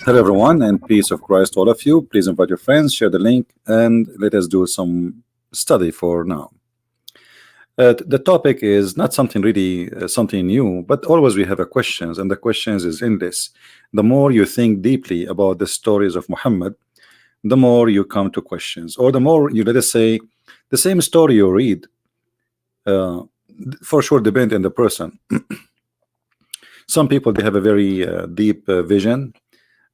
Hello, everyone, and peace of Christ to all of you. Please invite your friends, share the link, and let us do some study for now. The topic is not something really something new, but always we have a questions, and the questions is in this. The more you think deeply about the stories of Muhammad, the more you come to questions, or the more you, let us say, the same story you read, uh, for sure depend on the person. Some people, they have a very deep vision,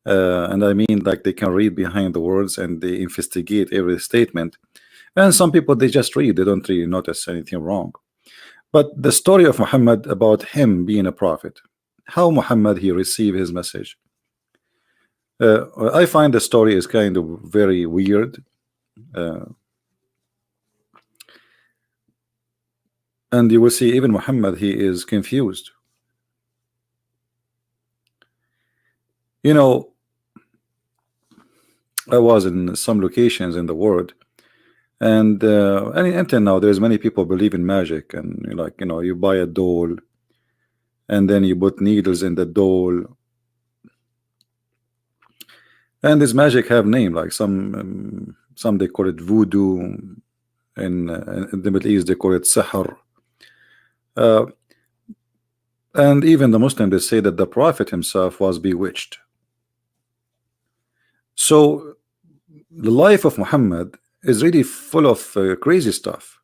and I mean, like, they can read behind the words and they investigate every statement. And some people, they just read, they don't really notice anything wrong. But the story of Muhammad, about him being a prophet, how Muhammad he received his message, I find the story is kind of very weird, and you will see even Muhammad, he is confused. You know, I was in some locations in the world, and until now there's many people believe in magic, and like, you buy a doll and then you put needles in the doll, and this magic have name, like some they call it voodoo, in the Middle East they call it sihr, and even the Muslims, they say that the Prophet himself was bewitched. So the life of Muhammad is really full of crazy stuff,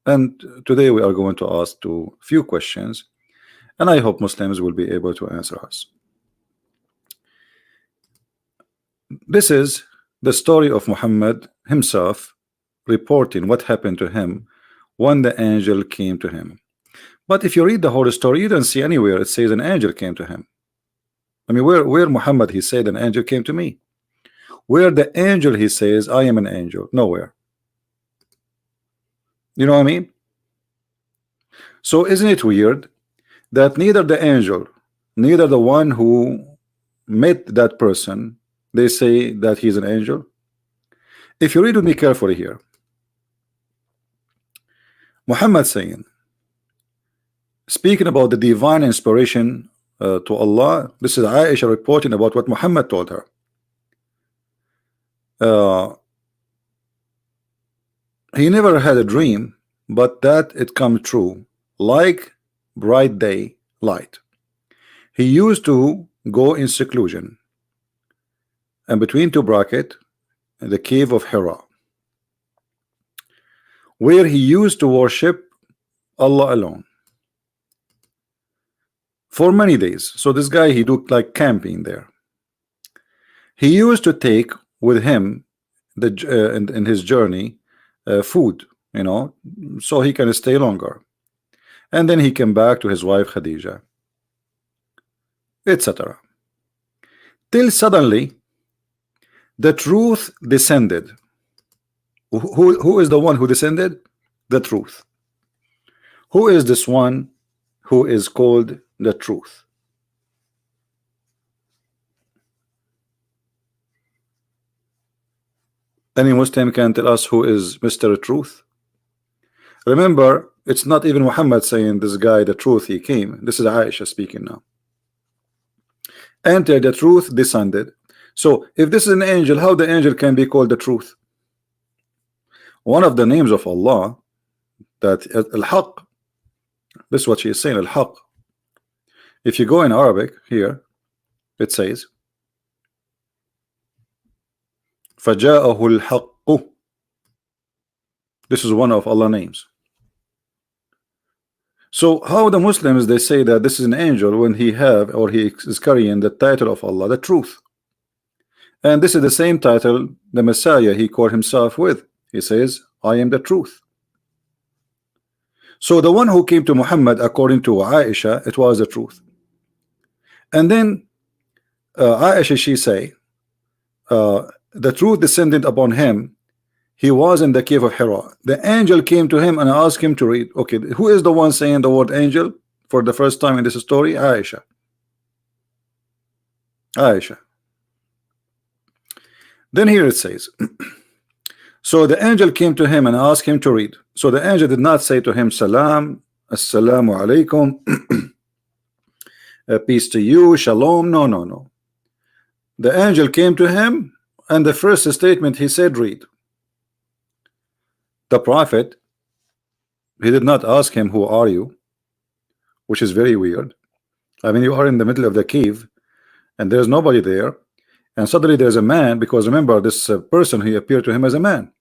and today we are going to ask two few questions, and I hope Muslims will be able to answer us. This is the story of Muhammad himself reporting what happened to him when the angel came to him. But if you read the whole story, you don't see anywhere it says an angel came to him. I mean, where Muhammad he said an angel came to me? Where the angel he says I am an angel? Nowhere. You know what I mean? So isn't it weird that neither the angel, neither the one who met that person, they say that he's an angel? If you read with me carefully here, Muhammad saying, speaking about the divine inspiration to Allah. This is Aisha reporting about what Muhammad told her. He never had a dream, but that it come true like bright day light. He used to go in seclusion, and between two brackets, the cave of Hira, where he used to worship Allah alone for many days. So this guy, he do like camping there. He used to take with him the in his journey food, so he can stay longer, and then he came back to his wife Khadija, etc. Till suddenly the truth descended. Who is the one who descended? The truth. Who is this one who is called the truth? Any Muslim can tell us who is Mr. Truth? Remember, it's not even Muhammad saying this guy the truth he came. This is Aisha speaking now. Enter the truth descended. So if this is an angel, how the angel can be called the truth? One of the names of Allah, that Al-Haq, this is what she is saying, Al-Haq. If you go in Arabic here, it says فَجَاءَهُ الْحَقُّ. This is one of Allah's names. So how the Muslims, they say that this is an angel when he have, or he is carrying the title of Allah, the truth. And this is the same title the Messiah he called himself with. He says, I am the truth. So the one who came to Muhammad, according to Aisha, it was the truth. And then Aisha, she say, the truth descended upon him. He was in the cave of Hira. The angel came to him and asked him to read. Okay, who is the one saying the word angel for the first time in this story? Aisha. Aisha. Then here it says, so the angel came to him and asked him to read. So the angel did not say to him, Salam, Assalamu alaikum, peace to you, Shalom. No. The angel came to him, and the first statement he said, read. The prophet, he did not ask him, who are you? Which is very weird. I mean, you are in the middle of the cave and there's nobody there, and suddenly there's a man, because remember, this person, he appeared to him as a man.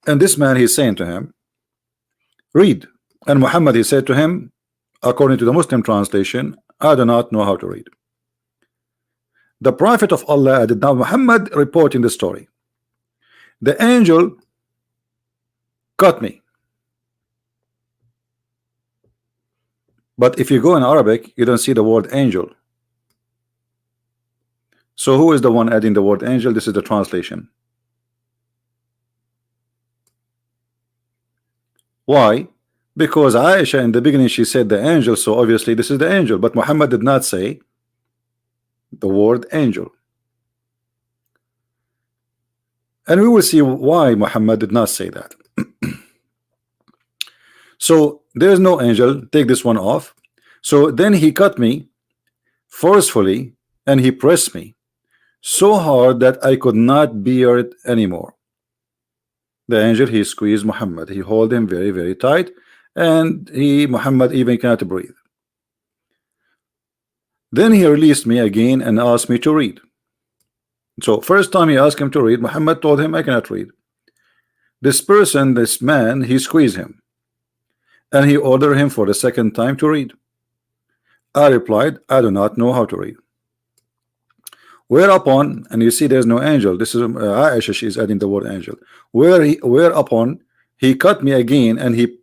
And this man, he's saying to him, read. And Muhammad, he said to him, according to the Muslim translation, I do not know how to read. The Prophet of Allah did not, Muhammad reporting the story. The angel caught me. But if you go in Arabic, you don't see the word angel. So who is the one adding the word angel? This is the translation. Why? Because Aisha in the beginning, she said the angel, so obviously this is the angel, but Muhammad did not say the word angel. And we will see why Muhammad did not say that. So there is no angel, take this one off. So then he cut me forcefully and he pressed me so hard that I could not bear it anymore. The angel, he squeezed Muhammad, he held him very, very tight, and Muhammad even cannot breathe. Then he released me again and asked me to read. So first time he asked him to read, Muhammad told him, I cannot read. This person, this man, he squeezed him and he ordered him for the second time to read. I replied, I do not know how to read. Whereupon, and you see there's no angel, this is Aisha, she's adding the word angel. Whereupon he cut me again and he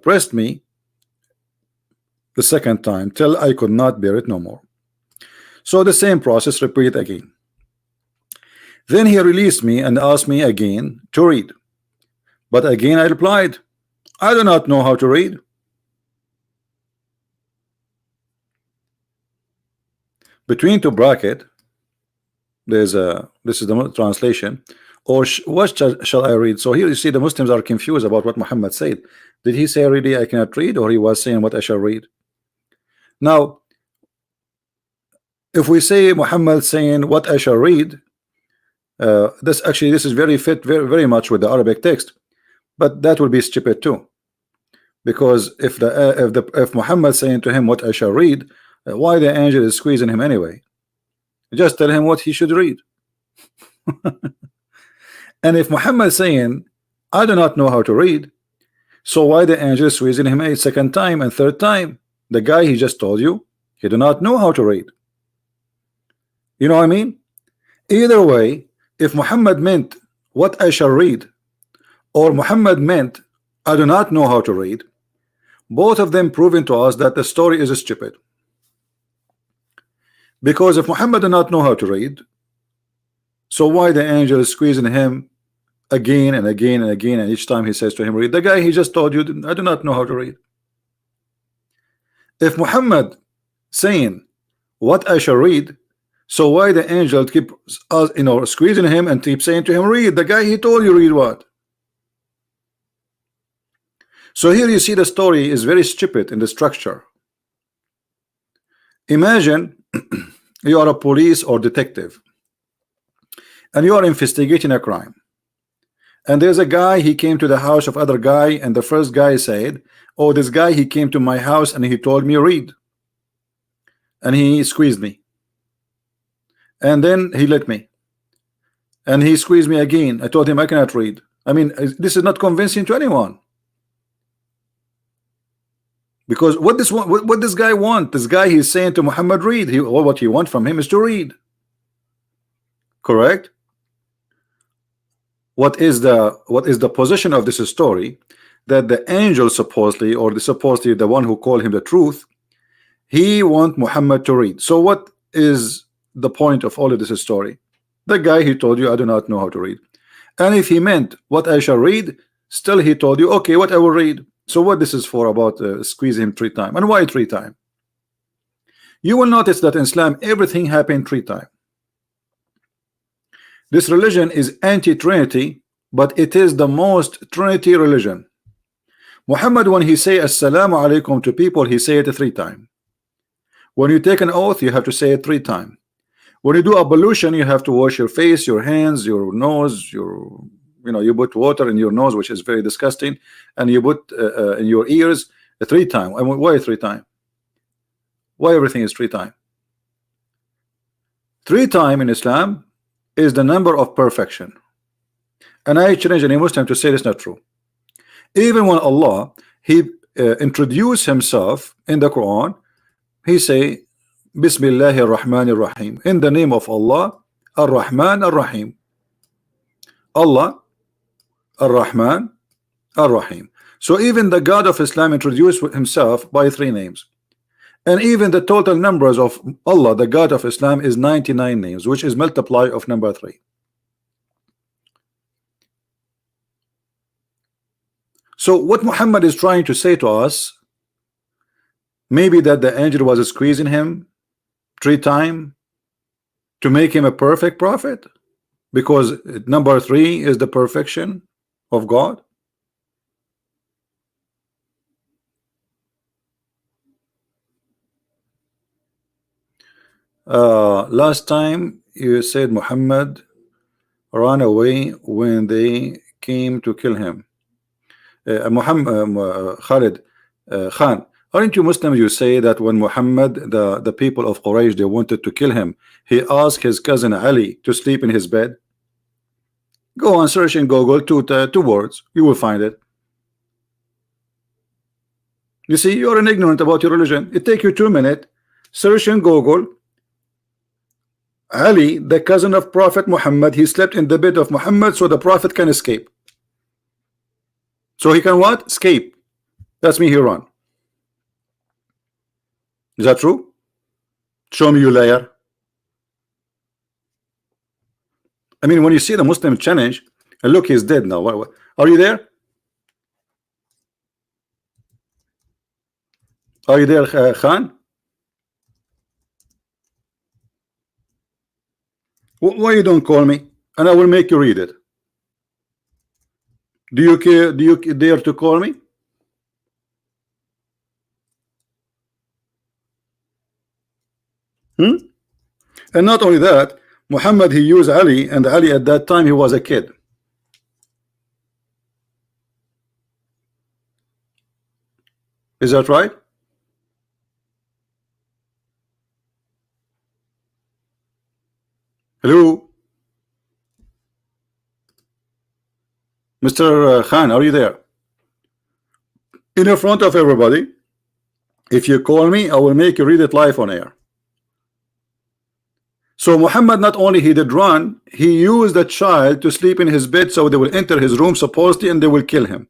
pressed me the second time till I could not bear it no more. So the same process repeated again. Then he released me and asked me again to read. But again I replied, I do not know how to read. Between two brackets, there's a, this is the translation, or what shall I read? So here you see the Muslims are confused about what Muhammad said. Did he say really I cannot read, or he was saying what I shall read? Now if we say Muhammad saying what I shall read, this is very fit very much with the Arabic text, but that will be stupid too, because if Muhammad saying to him what I shall read, why the angel is squeezing him anyway? Just tell him what he should read. And if Muhammad saying I do not know how to read, so why the angel is squeezing him a second time and third time? The guy he just told you he do not know how to read. You know what I mean? Either way, if Muhammad meant what I shall read, or Muhammad meant I do not know how to read, both of them proving to us that the story is stupid. Because if Muhammad did not know how to read, so why the angel is squeezing him again and again and again, and each time he says to him read? The guy he just told you I do not know how to read. If Muhammad saying what I shall read, so why the angel keep squeezing him and keep saying to him read? The guy he told you read what? So here you see the story is very stupid in the structure. Imagine you are a police or detective and you are investigating a crime, and there's a guy, he came to the house of other guy, and the first guy said, oh, this guy, he came to my house and he told me read, and he squeezed me, and then he let me, and he squeezed me again. I told him I cannot read. I mean, this is not convincing to anyone. Because what this guy want? This guy, he's saying to Muhammad read. What he want from him is to read. Correct? What is the position of this story? That the angel supposedly, or supposedly the one who called him the truth, he want Muhammad to read. So what is the point of all of this story? The guy, he told you I do not know how to read, and if he meant what I shall read, still he told you okay, what I will read. So what this is for about squeezing him 3 times? And why 3 times? You will notice that in Islam everything happened 3 times. This religion is anti-Trinity, but it is the most Trinity religion. Muhammad, when he say assalamu alaikum to people, he say it 3 times. When you take an oath, you have to say it 3 times. When you do ablution, you have to wash your face, your hands, your nose, your, you put water in your nose, which is very disgusting, and you put in your ears 3 times. And why 3 times? Why everything is 3 times? 3 times in Islam is the number of perfection. And I challenge any Muslim to say it's not true. Even when Allah introduced himself in the Quran, he say Bismillahir Rahmanir Rahim, in the name of Allah, Ar-Rahman Ar-Rahim. Allah, Ar-Rahman Ar-Rahim. So even the God of Islam introduced himself by 3 names. And even the total numbers of Allah, the God of Islam, is 99 names, which is multiply of number 3. So what Muhammad is trying to say to us, maybe that the angel was squeezing him 3 times to make him a perfect prophet, because number 3 is the perfection of God. Last time you said Muhammad ran away when they came to kill him. Khalid Khan, aren't you Muslims? You say that when Muhammad, the people of Quraysh, they wanted to kill him, he asked his cousin Ali to sleep in his bed. Go on, search in Google 2 words, you will find it. You see, you're an ignorant about your religion. It take you 2 minutes. Search in Google Ali, the cousin of Prophet Muhammad, he slept in the bed of Muhammad so the Prophet can escape. So he can what? Escape. That's me, he run. Is that true? Show me, you liar. I mean, when you see the Muslim challenge, and look, he's dead now. What? Are you there? Are you there, Khan? Why you don't call me? And I will make you read it. Do you care? Do you dare to call me? And not only that, Muhammad, he used Ali, and Ali at that time he was a kid. Is that right? Hello, Mr. Khan, are you there? In front of everybody, if you call me, I will make you read it live on air. So Muhammad, not only he did run, he used a child to sleep in his bed so they will enter his room supposedly and they will kill him.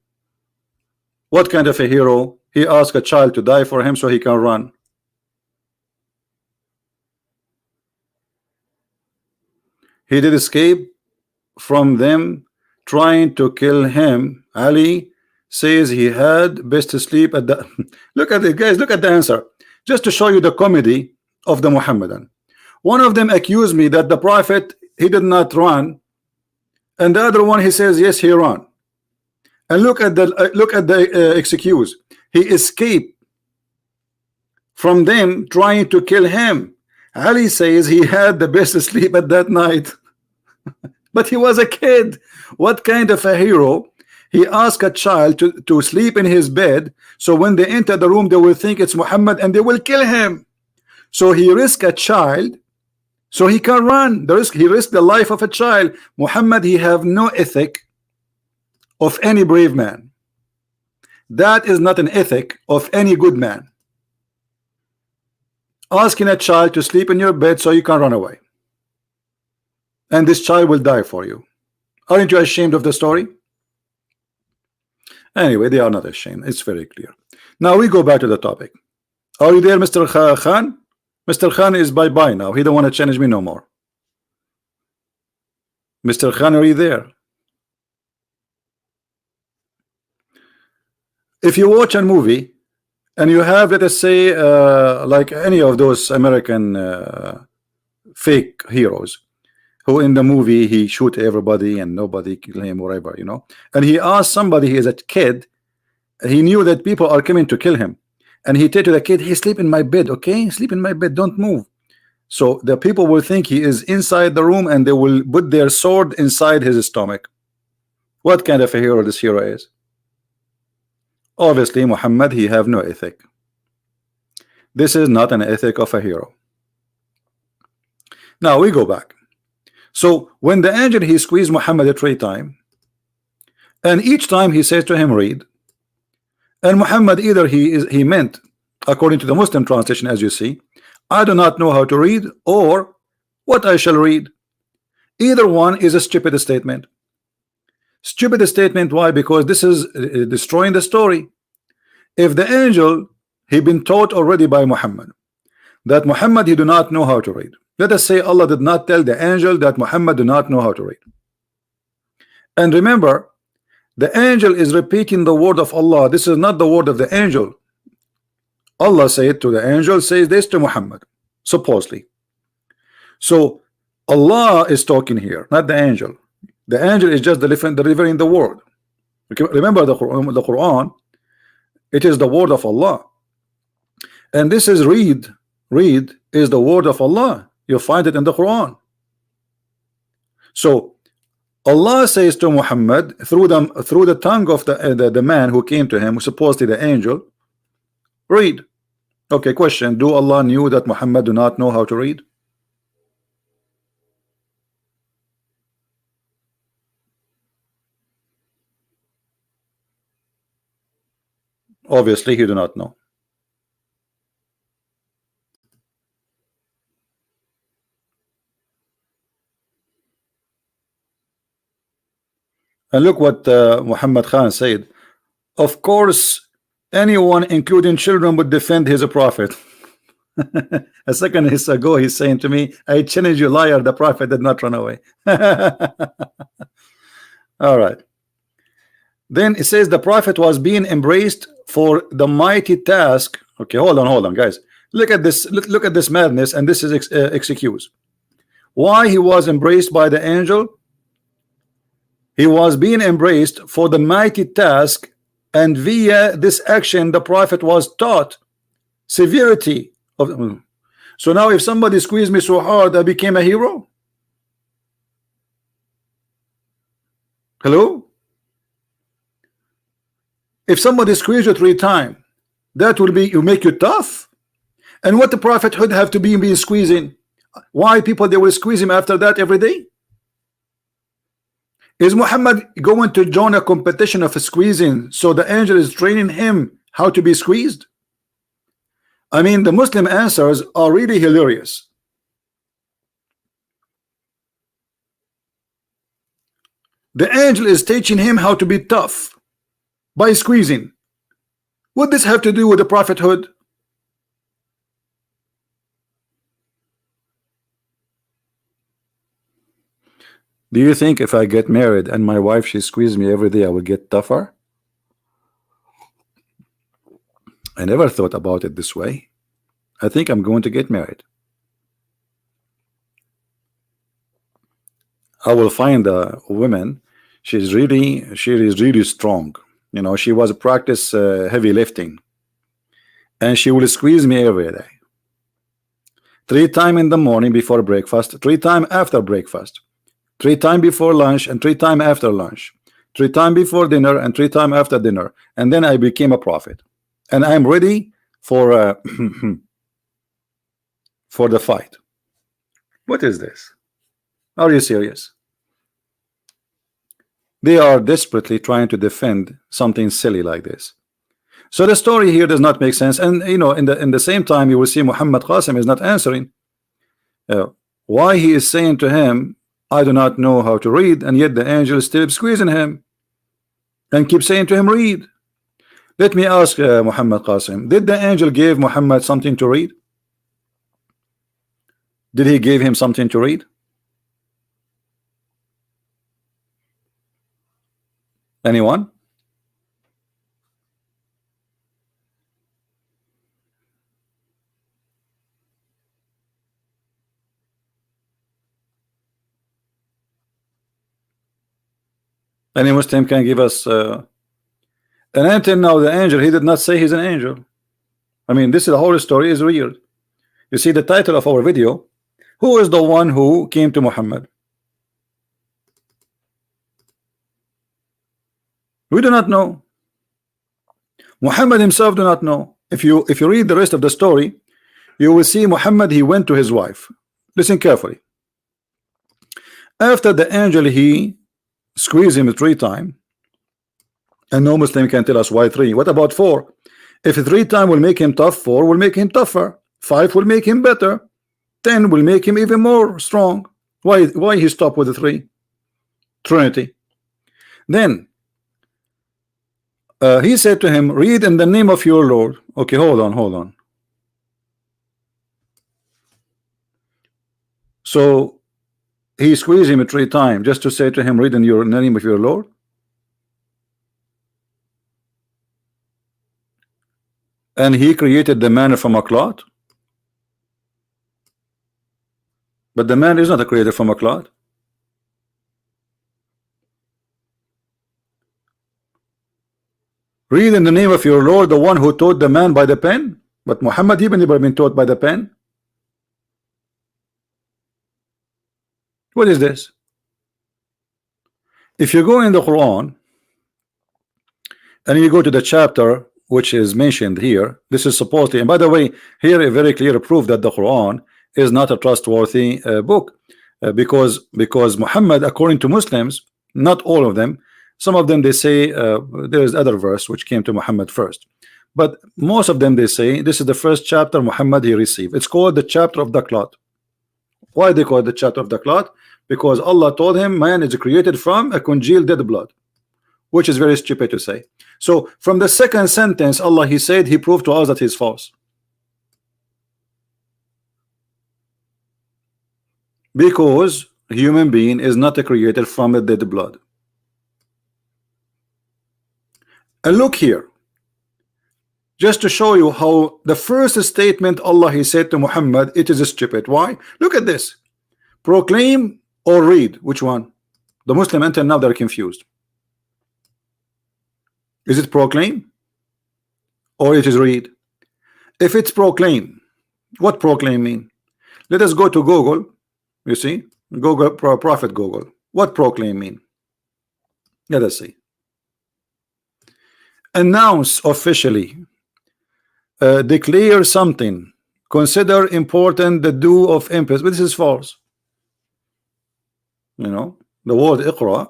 What kind of a hero? He asked a child to die for him so he can run. He did escape from them trying to kill him. Ali says he had best to sleep at the look at it, guys, look at the answer, just to show you the comedy of the Muhammadan. One of them accused me that the Prophet, he did not run, and the other one, he says yes, he ran. And look at the excuse. He escaped from them trying to kill him. Ali says he had the best sleep at that night. But he was a kid. What kind of a hero? He asked a child to sleep in his bed so when they enter the room they will think it's Muhammad and they will kill him. So he risked a child so he can run. He risked the life of a child. Muhammad, he have no ethic of any brave man. That is not an ethic of any good man. Asking a child to sleep in your bed so you can run away, and this child will die for you. Aren't you ashamed of the story? Anyway, they are not ashamed. It's very clear. Now we go back to the topic. Are you there, Mr. Khan? Mr. Khan is bye-bye now. He don't want to challenge me no more. Mr. Khan, are you there? If you watch a movie and you have, let us say, like any of those American fake heroes, who in the movie he shoot everybody and nobody kill him, whatever, you know, and he asked somebody, he is a kid, he knew that people are coming to kill him, and he tell to the kid, "Hey, sleep in my bed, okay? Sleep in my bed, don't move." So the people will think he is inside the room, and they will put their sword inside his stomach. What kind of a hero this hero is? Obviously, Muhammad, he have no ethic. This is not an ethic of a hero. Now we go back. So when the angel, he squeezed Muhammad 3 times, and each time he says to him, read. And Muhammad, either he meant, according to the Muslim translation, as you see, I do not know how to read, or what I shall read. Either one is a stupid statement. Stupid statement. Why? Because this is destroying the story. If the angel, he been taught already by Muhammad that Muhammad, he do not know how to read. Let us say Allah did not tell the angel that Muhammad do not know how to read. And remember, the angel is repeating the word of Allah. This is not the word of the angel. Allah said to the angel, says this to Muhammad, supposedly. So Allah is talking here, not the angel. The angel is just delivering the word. Remember the Quran, it is the word of Allah. And this is read is the word of Allah. You find it in the Quran. So Allah says to Muhammad through the tongue of the man who came to him, supposedly the angel, read. Okay, question: do Allah knew that Muhammad do not know how to read? Obviously, he do not know. And look what Muhammad Khan said. Of course, anyone, including children, would defend his prophet. A second ago, he's saying to me, I challenge you, liar, the prophet did not run away. All right. Then it says the prophet was being embraced for the mighty task. Okay, hold on, guys. Look at this. Look at this madness, and this is excuse. Why he was embraced by the angel? He was being embraced for the mighty task, and via this action, the prophet was taught severity of. So now, if somebody squeezed me so hard, I became a hero. Hello? If somebody squeezed you 3 times, that will make you tough. And what the prophet would have to be squeezing? Why people they will squeeze him after that every day? Is Muhammad going to join a competition of squeezing? So the angel is training him how to be squeezed? I mean, the Muslim answers are really hilarious. The angel is teaching him how to be tough by squeezing. What does this have to do with the prophethood? Do you think if I get married and my wife she squeezes me every day, I will get tougher? I never thought about it this way. I think I'm going to get married. I will find a woman. She is really strong. You know, she was practice heavy lifting, and she will squeeze me every day. 3 times in the morning before breakfast, 3 times after breakfast, 3 times before lunch, and 3 times after lunch, 3 times before dinner, and 3 times after dinner. And then I became a prophet, and I'm ready for for the fight. What is this? Are you serious? They are desperately trying to defend something silly like this. So the story here does not make sense. And you know, in the same time, you will see Muhammad Qasim is not answering why he is saying to him, I do not know how to read, and yet the angel is still squeezing him and keep saying to him, read. Let me ask Muhammad Qasim, did the angel give Muhammad something to read? Did he give him something to read? Anyone? Any Muslim can give us and until now the angel, he did not say he's an angel. I mean, this is the whole story is real. You see the title of our video, who is the one who came to Muhammad? We do not know. Muhammad himself do not know. If you read the rest of the story, you will see Muhammad, he went to his wife. Listen carefully. After the angel, he squeezed him 3 times, and no Muslim can tell us why 3. What about 4? If 3 times will make him tough, 4 will make him tougher, 5 will make him better, 10 will make him even more strong. Why he stopped with the 3? Trinity. Then he said to him, read in the name of your Lord. Okay, hold on. So he squeezed him 3 times just to say to him, read in the name of your Lord. And he created the man from a clot. But the man is not a creator from a clot. Read in the name of your Lord, the one who taught the man by the pen. But Muhammad even never been taught by the pen. What is this? If you go in the Quran and you go to the chapter which is mentioned here, this is supposedly, and by the way, here a very clear proof that the Quran is not a trustworthy book, because Muhammad, according to Muslims, not all of them, some of them they say there is other verse which came to Muhammad first, but most of them they say this is the first chapter Muhammad he received. It's called the chapter of the clot. Why they call it the chapter of the clot? Because Allah told him man is created from a congealed dead blood, which is very stupid to say. So from the second sentence, Allah he said, he proved to us that he's false, because human being is not created from a dead blood. And look here, just to show you how the first statement Allah he said to Muhammad, it is stupid. Why? Look at this. Proclaim or read. Which one? The Muslim until now they're confused. Is it proclaim or it is read? If it's proclaim, what proclaim mean? Let us go to Google. You see, Google, Prophet Google. What proclaim mean? Let us see. Announce officially, declare something, consider important the due of emphasis. But this is false. You know, the word Iqra,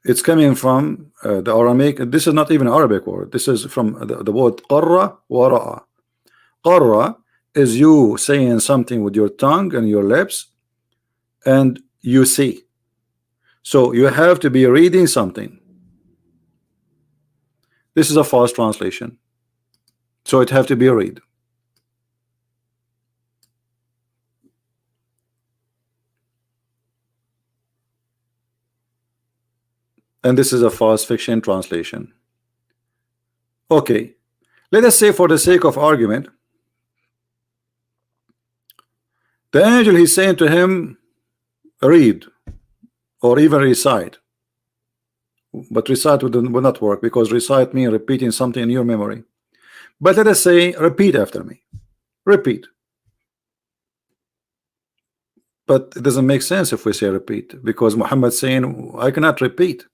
it's coming from the Aramaic. This is not even an Arabic word. This is from the word qarra wa ra'a. Qarra is you saying something with your tongue and your lips, and you see. So you have to be reading something. This is a false translation, so it have to be read. And this is a false fiction translation. Okay, let us say for the sake of argument, the angel he's saying to him, read or even recite. But recite will not work, because recite means repeating something in your memory. But let us say repeat after me. Repeat. But it doesn't make sense if we say repeat, because Muhammad saying I cannot repeat.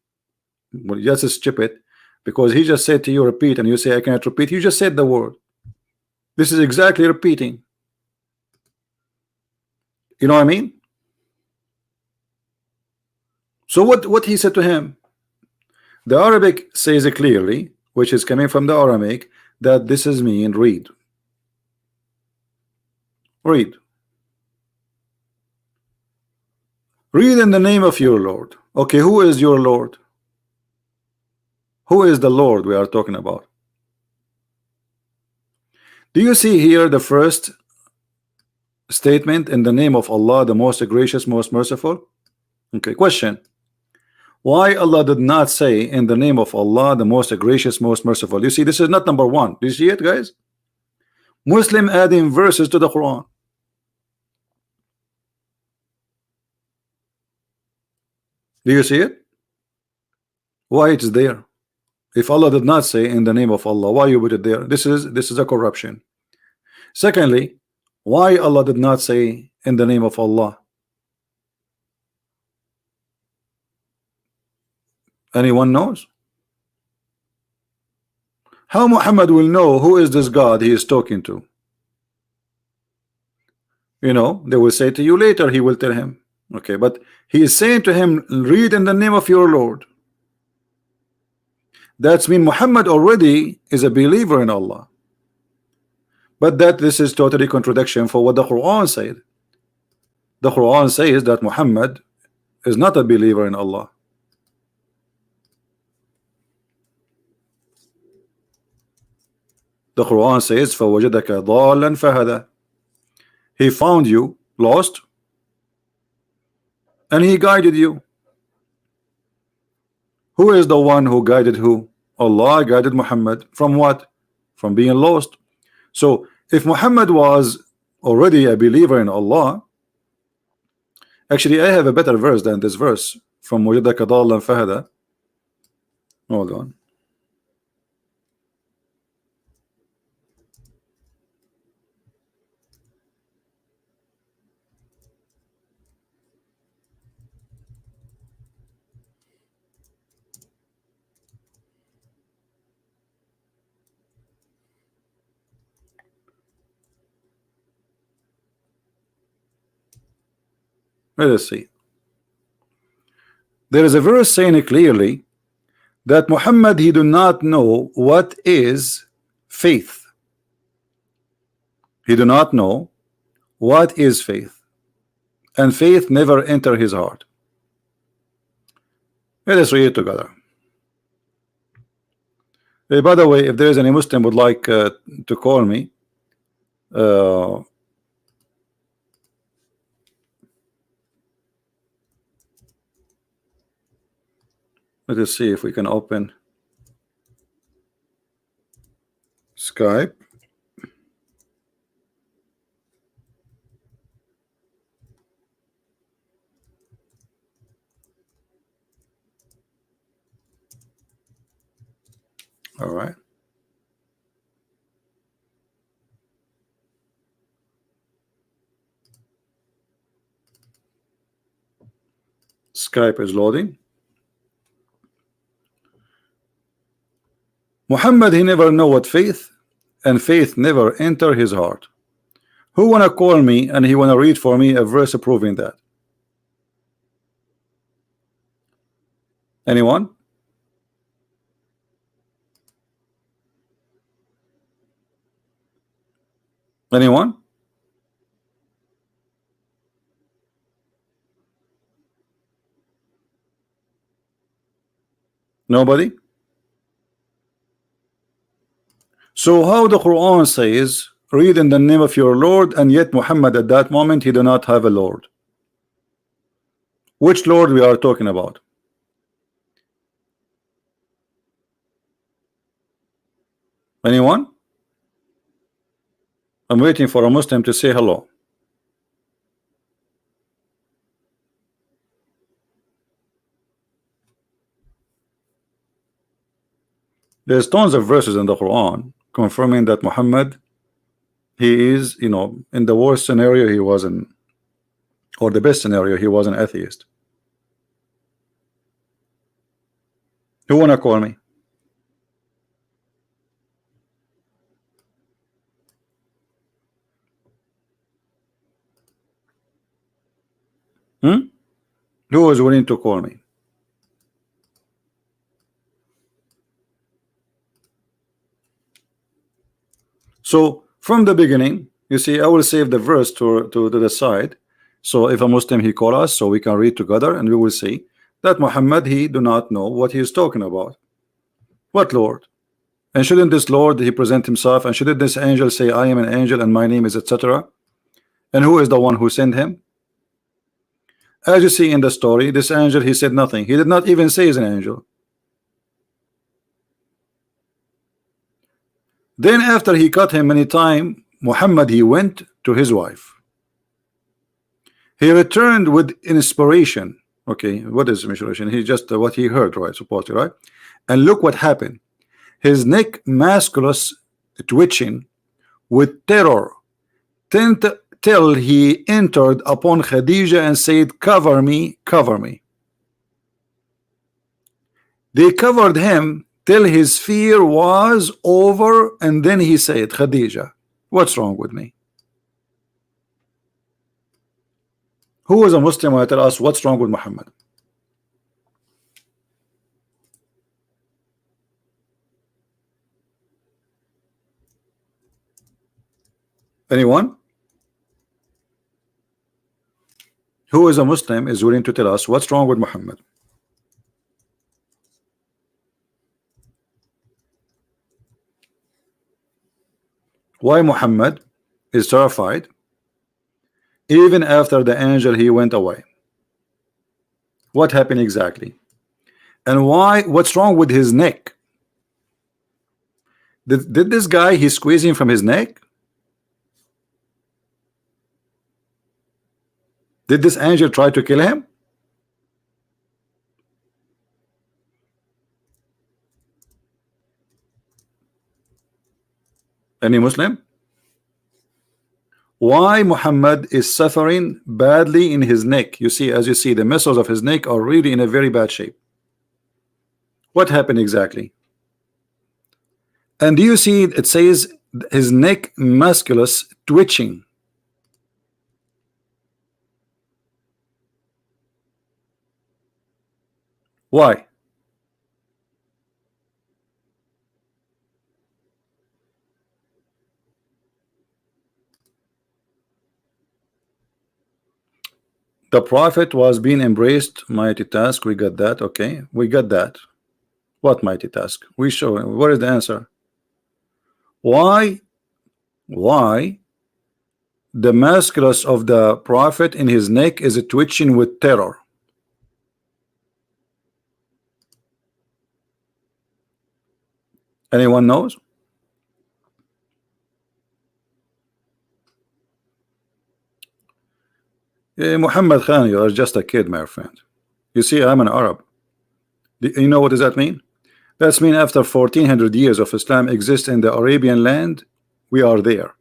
Well, that's stupid, because he just said to you repeat, and you say I cannot repeat. You just said the word. This is exactly repeating. You know what I mean? So what he said to him, the Arabic says it clearly, which is coming from the Aramaic, that this is mean read. Read. Read in the name of your Lord. Okay, who is your Lord? Who is the Lord we are talking about? Do you see here the first statement, in the name of Allah, the most gracious, most merciful? Okay, question. Why Allah did not say in the name of Allah, the most gracious, most merciful? You see, this is not number one. Do you see it, guys? Muslim adding verses to the Quran. Do you see it? Why it's there? If Allah did not say in the name of Allah, why you put it there? This is a corruption. Secondly, why Allah did not say in the name of Allah? Anyone knows? How Muhammad will know who is this God he is talking to? You know, they will say to you later, he will tell him. Okay, but he is saying to him, read in the name of your Lord. That's mean Muhammad already is a believer in Allah. But this is totally contradiction for what the Quran said. The Quran says that Muhammad is not a believer in Allah. The Quran says فَوَجَدَكَ ضَالًا فَهَدَى. He found you lost and he guided you. Who is the one who guided who? Allah guided Muhammad from what? From being lost. So if Muhammad was already a believer in Allah, actually I have a better verse than this verse from وَجَدَكَ ضَالًا فَهَدَى. Hold on. Let us see. There is a verse saying clearly that Muhammad, he do not know what is faith. He do not know what is faith, and faith never enter his heart. Let us read it together. Hey, by the way, if there is any Muslim would like to call me, let us see if we can open Skype. All right. Skype is loading. Muhammad, he never know what faith, and faith never enter his heart. Who wanna call me and he wanna read for me a verse proving that? Anyone? Anyone? Nobody? So how the Quran says, read in the name of your Lord, and yet Muhammad at that moment he do not have a Lord? Which Lord we are talking about? Anyone? I'm waiting for a Muslim to say hello. There's tons of verses in the Quran confirming that Muhammad, he is, you know, in the worst scenario he was in, or the best scenario he was an atheist. Who wanna call me? Who is willing to call me? So from the beginning, you see, I will save the verse to the side. So if a Muslim he call us, so we can read together, and we will see that Muhammad, he do not know what he is talking about. What Lord? And shouldn't this Lord he present himself, and shouldn't this angel say, I am an angel and my name is etc.? And who is the one who sent him? As you see in the story, this angel, he said nothing. He did not even say he's an angel. Then after he cut him many times, Muhammad, he went to his wife. He returned with inspiration. Okay, what is inspiration? He just what he heard, right? Supposedly, right? And look what happened. His neck musculus twitching with terror till he entered upon Khadijah and said, cover me, cover me. They covered him till his fear was over, and then he said, Khadijah, what's wrong with me? Who is a Muslim who tell us what's wrong with Muhammad? Anyone? Who is a Muslim is willing to tell us what's wrong with Muhammad? Why Muhammad is terrified even after the angel he went away? What happened exactly? And why? What's wrong with his neck? Did this guy he's squeezing from his neck? Did this angel try to kill him? Any Muslim? Why Muhammad is suffering badly in his neck? You see, as you see, the muscles of his neck are really in a very bad shape. What happened exactly? And do you see it says his neck musculus twitching? Why? The Prophet was being embraced. Mighty task. We got that. Okay, we got that. What mighty task? We show. What is the answer? Why the musculus of the Prophet in his neck is twitching with terror? Anyone knows? Muhammad Khan, you are just a kid, my friend. You see, I'm an Arab. You know what does that mean? That's mean after 1400 years of Islam exists in the Arabian land, we are there.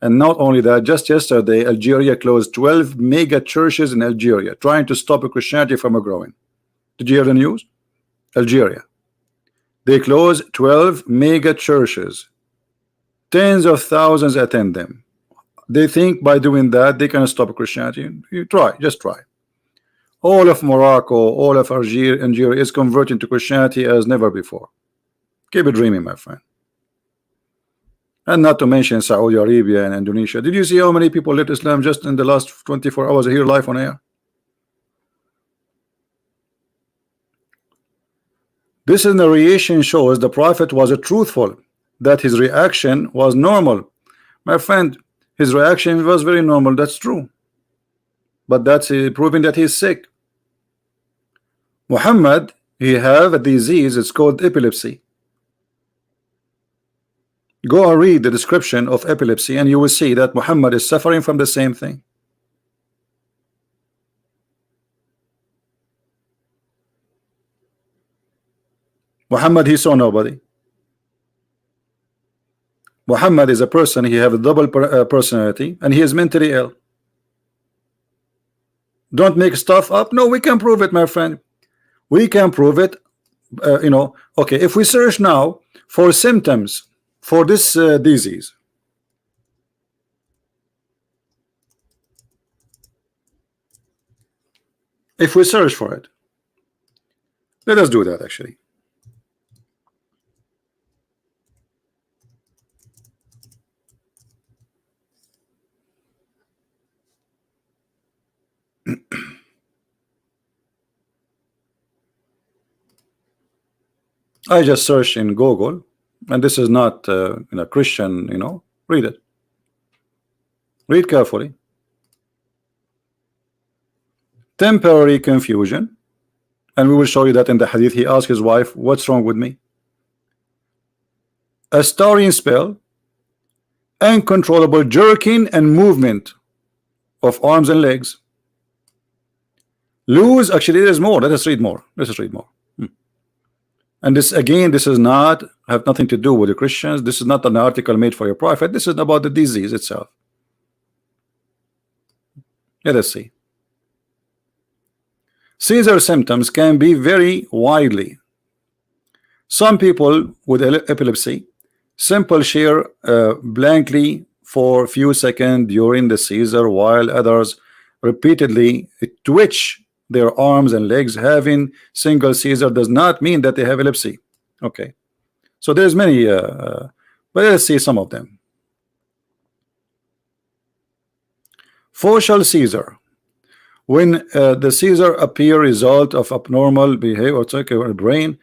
And not only that, just yesterday Algeria closed 12 mega churches in Algeria, trying to stop Christianity from growing. Did you hear the news? Algeria, they closed 12 mega churches. Tens of thousands attend them. They think by doing that they can stop Christianity. You try, just try. All of Morocco, all of Algeria is converting to Christianity as never before. Keep it dreaming, my friend. And not to mention Saudi Arabia and Indonesia. Did you see how many people left Islam just in the last 24 hours here live on air? This narration shows the Prophet was truthful, that his reaction was normal. My friend, his reaction was very normal. That's true. But that's proving that he's sick. Muhammad, he have a disease. It's called epilepsy. Go and read the description of epilepsy and you will see that Muhammad is suffering from the same thing. Muhammad, he saw nobody. Muhammad is a person, he have a double personality, and he is mentally ill. Don't make stuff up. No, we can prove it, my friend. We can prove it. You know, okay, if we search now for symptoms for this disease, if we search for it, let us do that actually. I just searched in Google, and this is not Christian, read it. Read carefully. Temporary confusion, and we will show you that in the hadith. He asked his wife, what's wrong with me? A starring spell, uncontrollable jerking and movement of arms and legs. Lose, actually there's more. Let us read more. Let us read more. And this again, this is not have nothing to do with the Christians. This is not an article made for your prophet. This is about the disease itself. Let us see. Seizure symptoms can be very widely. Some people with epilepsy simple share blankly for a few seconds during the seizure, while others repeatedly twitch their arms and legs. Having single seizure does not mean that they have epilepsy. Okay, so there's many, but let's see some of them. Focal seizure. When the seizure appear result of abnormal behavior or brain,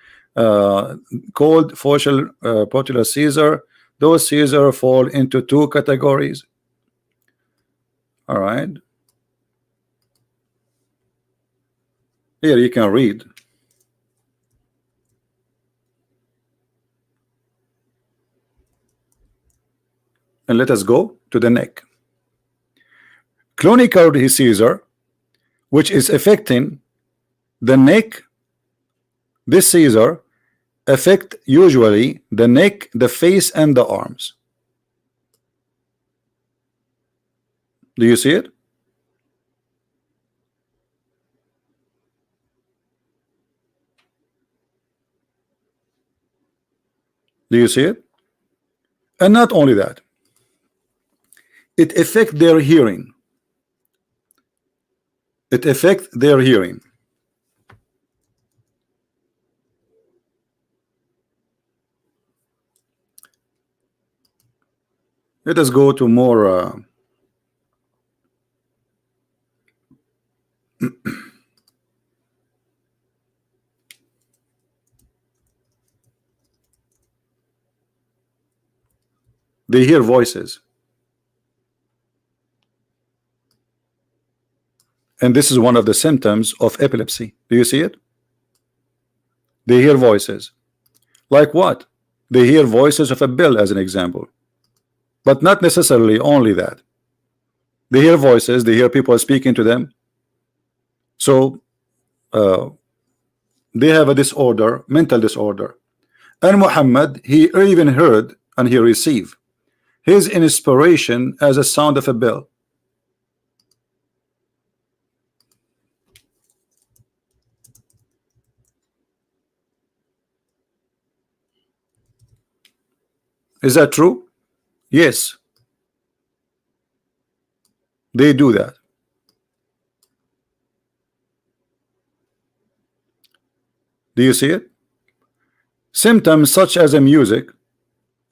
called focal popular seizure. Those seizures fall into two categories. All right, here you can read, and let us go to the neck. Clonical seizure, which is affecting the neck. This seizure affect usually the neck, the face, and the arms. Do you see it? Do you see it? And not only that, it affect their hearing. It affect their hearing. Let us go to more they hear voices, and this is one of the symptoms of epilepsy. Do you see it? They hear voices. Like what? They hear voices of a bell, as an example, but not necessarily only that. They hear voices, they hear people speaking to them. So they have a disorder, mental disorder. And Muhammad, he even heard and he received his inspiration as a sound of a bell. Is that true? Yes, they do that. Do you see it? Symptoms such as a music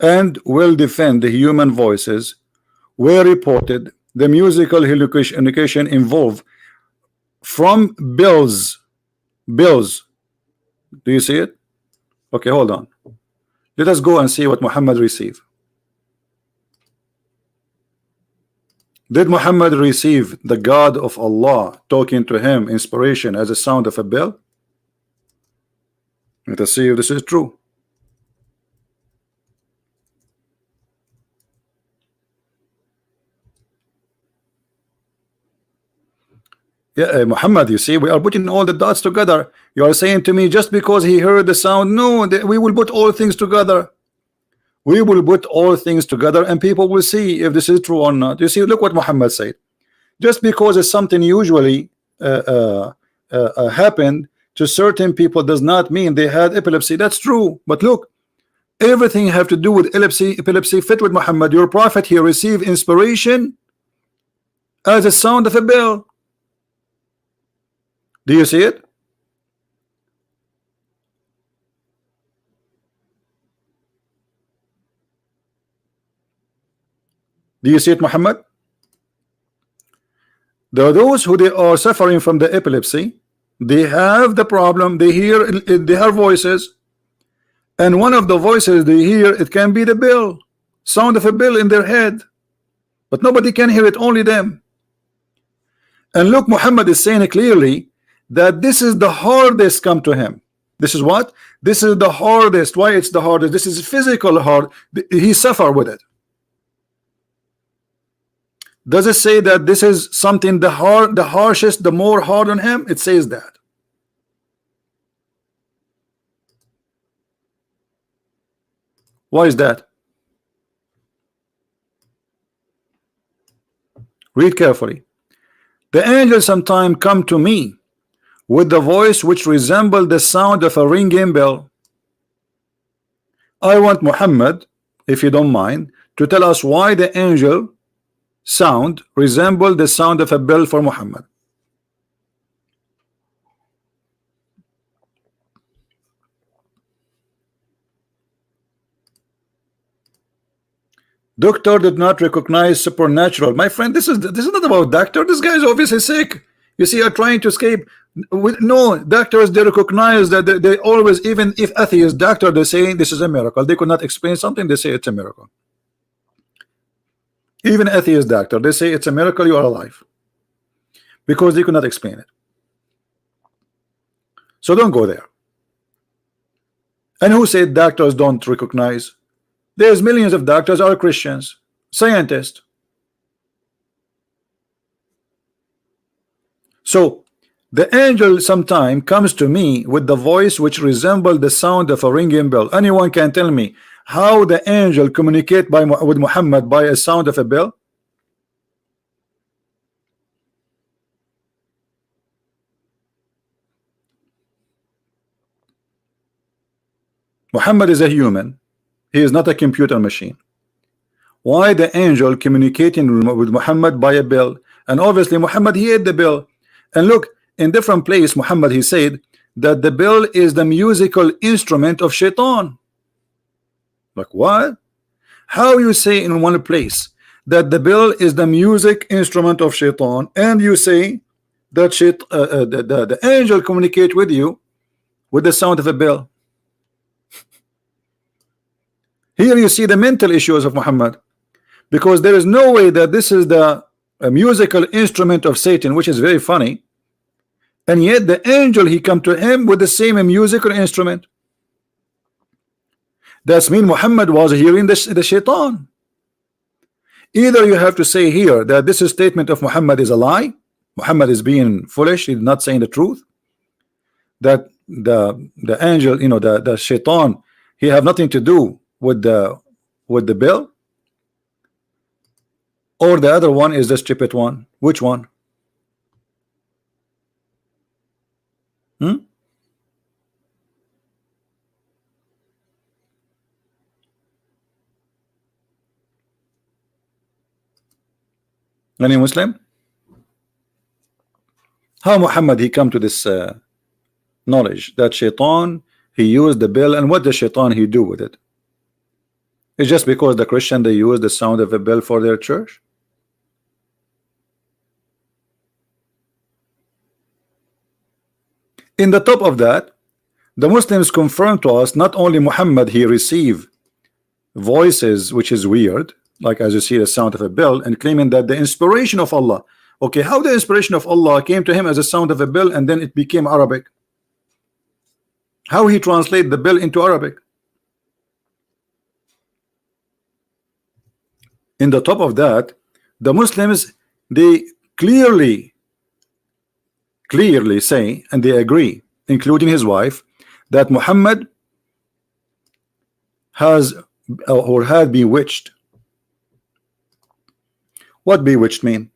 and will defend the human voices were reported. The musical hallucination involved from bells. Do you see it? Okay, hold on. Let us go and see what Muhammad received. Did Muhammad receive the God of Allah talking to him inspiration as a sound of a bell? Let us see if this is true. Yeah, Muhammad, you see, we are putting all the dots together. You are saying to me just because he heard the sound, no, we will put all things together. We will put all things together and people will see if this is true or not. You see, look what Muhammad said. Just because it's something usually happened to certain people does not mean they had epilepsy. That's true. But look, everything have to do with epilepsy fit with Muhammad. Your prophet, he received inspiration as a sound of a bell. Do you see it? Do you see it, Muhammad? There are those who they are suffering from the epilepsy. They have the problem. They hear voices, and one of the voices they hear, it can be the bell, sound of a bell in their head, but nobody can hear it, only them. And look, Muhammad is saying clearly that this is the hardest come to him. This is what? This is the hardest. Why it's the hardest? This is physical hard. He suffer with it. Does it say that this is something the harshest, the more hard on him? It says that. Why is that? Read carefully. The angels sometimes come to me with the voice which resembled the sound of a ringing bell. I want Muhammad, if you don't mind, to tell us why the angel sound resembled the sound of a bell for Muhammad. Doctor did not recognize supernatural. My friend, this is not about doctor. This guy is obviously sick. You see, you're trying to escape. No, doctors, they recognize that they always, even if atheist doctor, they say this is a miracle. They could not explain something, they say it's a miracle. Even atheist doctor, they say it's a miracle you are alive, because they could not explain it. So don't go there. And who said doctors don't recognize? There's millions of doctors are Christians, scientists. So the angel sometime comes to me with the voice which resembled the sound of a ringing bell. Anyone can tell me how the angel communicate with Muhammad by a sound of a bell? Muhammad is a human. He is not a computer machine. Why the angel communicating with Muhammad by a bell? And obviously Muhammad, he ate the bell. And look, in different place Muhammad, he said that the bell is the musical instrument of shaitan. Like what? How you say in one place that the bell is the music instrument of shaitan, and you say that the angel communicate with you with the sound of a bell? Here you see the mental issues of Muhammad, because there is no way that this is the musical instrument of Satan, which is very funny, and yet the angel, he come to him with the same musical instrument. That's mean Muhammad was hearing the shaitan. Either you have to say here that this statement of Muhammad is a lie, Muhammad is being foolish, he's not saying the truth, that the angel, you know, the shaitan, he have nothing to do with the bill, or the other one is the stupid one. Which one? Any Muslim? How Muhammad he come to this knowledge that shaitan he used the bell, and what the shaitan he do with it? It's just because the Christian they use the sound of a bell for their church. In the top of that, the Muslims confirm to us not only Muhammad he received voices which is weird, like as you see the sound of a bell, and claiming that the inspiration of Allah. Okay, how the inspiration of Allah came to him as a sound of a bell and then it became Arabic? How he translate the bell into Arabic? In the top of that, the Muslims they clearly say, and they agree, including his wife, that Muhammad has or had bewitched. What bewitched mean?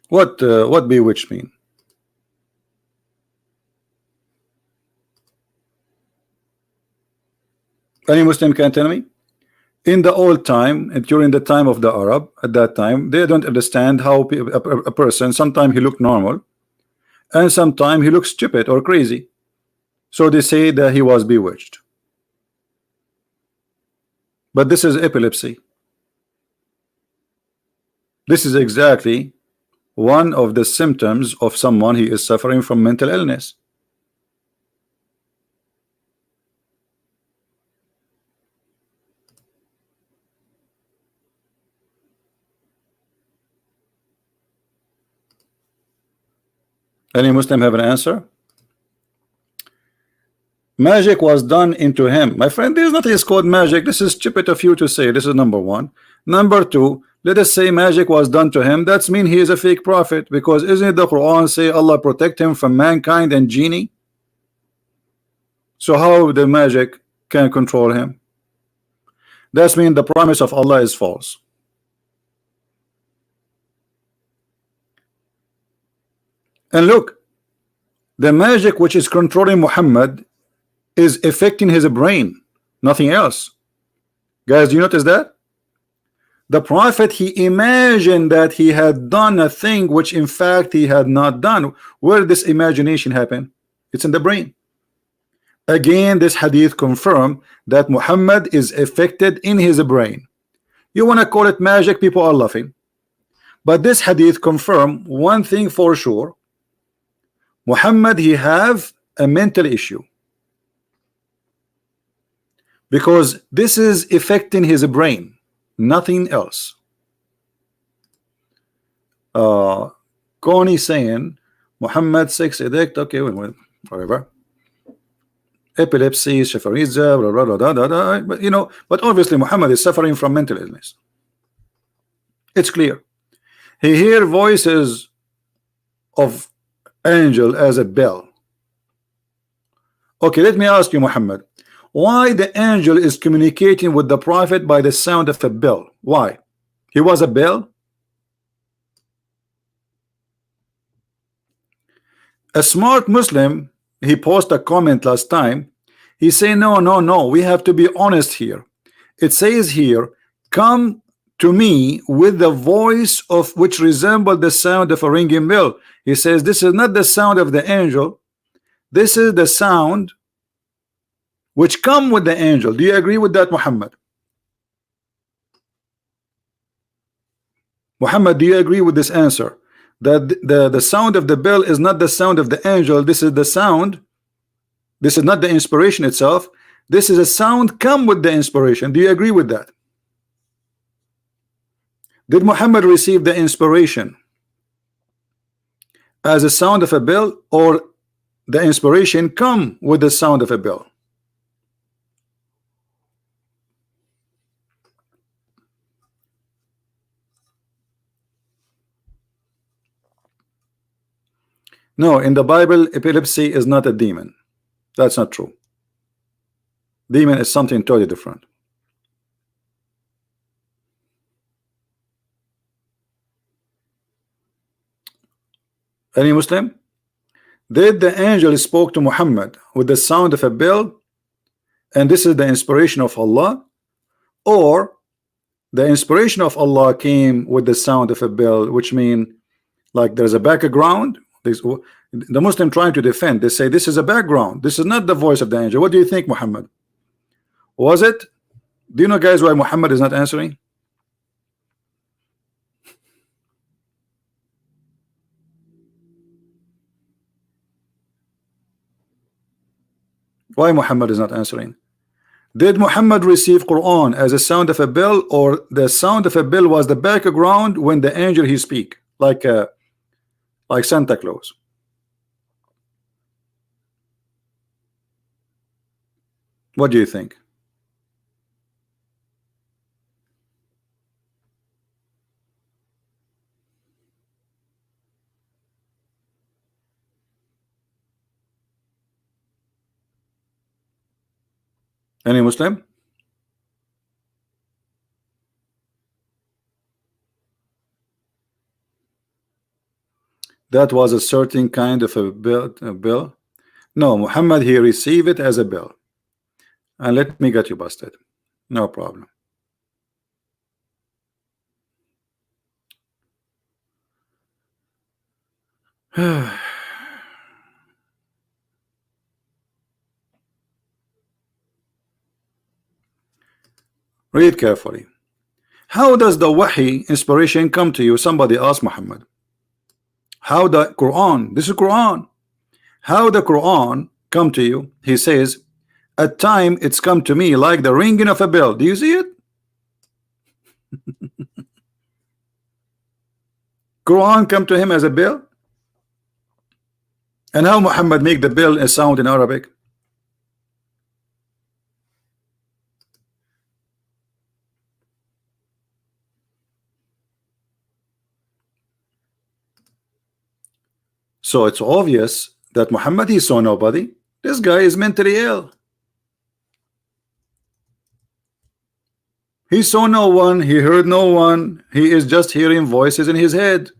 What bewitched mean? Any Muslim can tell me? In the old time, and during the time of the Arab, at that time, they don't understand how a person, sometimes he look normal, and sometimes he looks stupid or crazy. So they say that he was bewitched. But this is epilepsy. This is exactly one of the symptoms of someone he is suffering from mental illness. Any Muslim have an answer? magic was done into him. My friend, there's nothing is called magic. This is stupid of you to say. This is number one. Number two, let us say magic was done to him. That's mean he is a fake prophet, because isn't it the Quran say Allah protect him from mankind and genie? So how the magic can control him? That's mean the promise of Allah is false. And look, the magic which is controlling Muhammad is affecting his brain, nothing else. Guys, do you notice that? The prophet, he imagined that he had done a thing which in fact he had not done. Where did this imagination happen? It's in the brain. Again, this hadith confirm that Muhammad is affected in his brain. You want to call it magic, people are laughing. But this hadith confirm one thing for sure. Muhammad, he have a mental issue, because this is affecting his brain, nothing else. Connie saying Muhammad 6 addict. Okay, whatever. Epilepsy, Shafariza, blah, blah, blah, blah, blah, but you know, but obviously Muhammad is suffering from mental illness. It's clear. He hear voices of angel as a bell. Okay, let me ask you, Muhammad, why the angel is communicating with the prophet by the sound of a bell? Why? He was a bell? A smart Muslim, he posted a comment last time. He say no, we have to be honest here. It says here, come to me with the voice of which resembled the sound of a ringing bell. He says this is not the sound of the angel, this is the sound which come with the angel. Do you agree with that, Muhammad? Muhammad, do you agree with this answer? That the sound of the bell is not the sound of the angel, this is the sound, this is not the inspiration itself, this is a sound come with the inspiration. Do you agree with that? Did Muhammad receive the inspiration as a sound of a bell, or the inspiration come with the sound of a bell? No, in the Bible, epilepsy is not a demon. That's not true. Demon is something totally different. Any Muslim? Did the angel spoke to Muhammad with the sound of a bell, and this is the inspiration of Allah, or the inspiration of Allah came with the sound of a bell, which mean like there's a background? The Muslim trying to defend, they say this is a background, this is not the voice of the angel. What do you think, Muhammad? Was it? Do you know, guys, why Muhammad is not answering? Why Muhammad is not answering? Did Muhammad receive Quran as a sound of a bell, or the sound of a bell was the background when the angel he speak, like Santa Claus? What do you think? Any Muslim? That was a certain kind of a bill. No, Muhammad, he received it as a bill. And let me get you busted. No problem. Read carefully. How does the wahi inspiration come to you? Somebody asked Muhammad. How the Quran, this is Quran, how the Quran come to you? He says, at time it's come to me like the ringing of a bell. Do you see it? Quran come to him as a bell. And how Muhammad make the bell a sound in Arabic? So it's obvious that Muhammad, he saw nobody. This guy is mentally ill. He saw no one, he heard no one, he is just hearing voices in his head.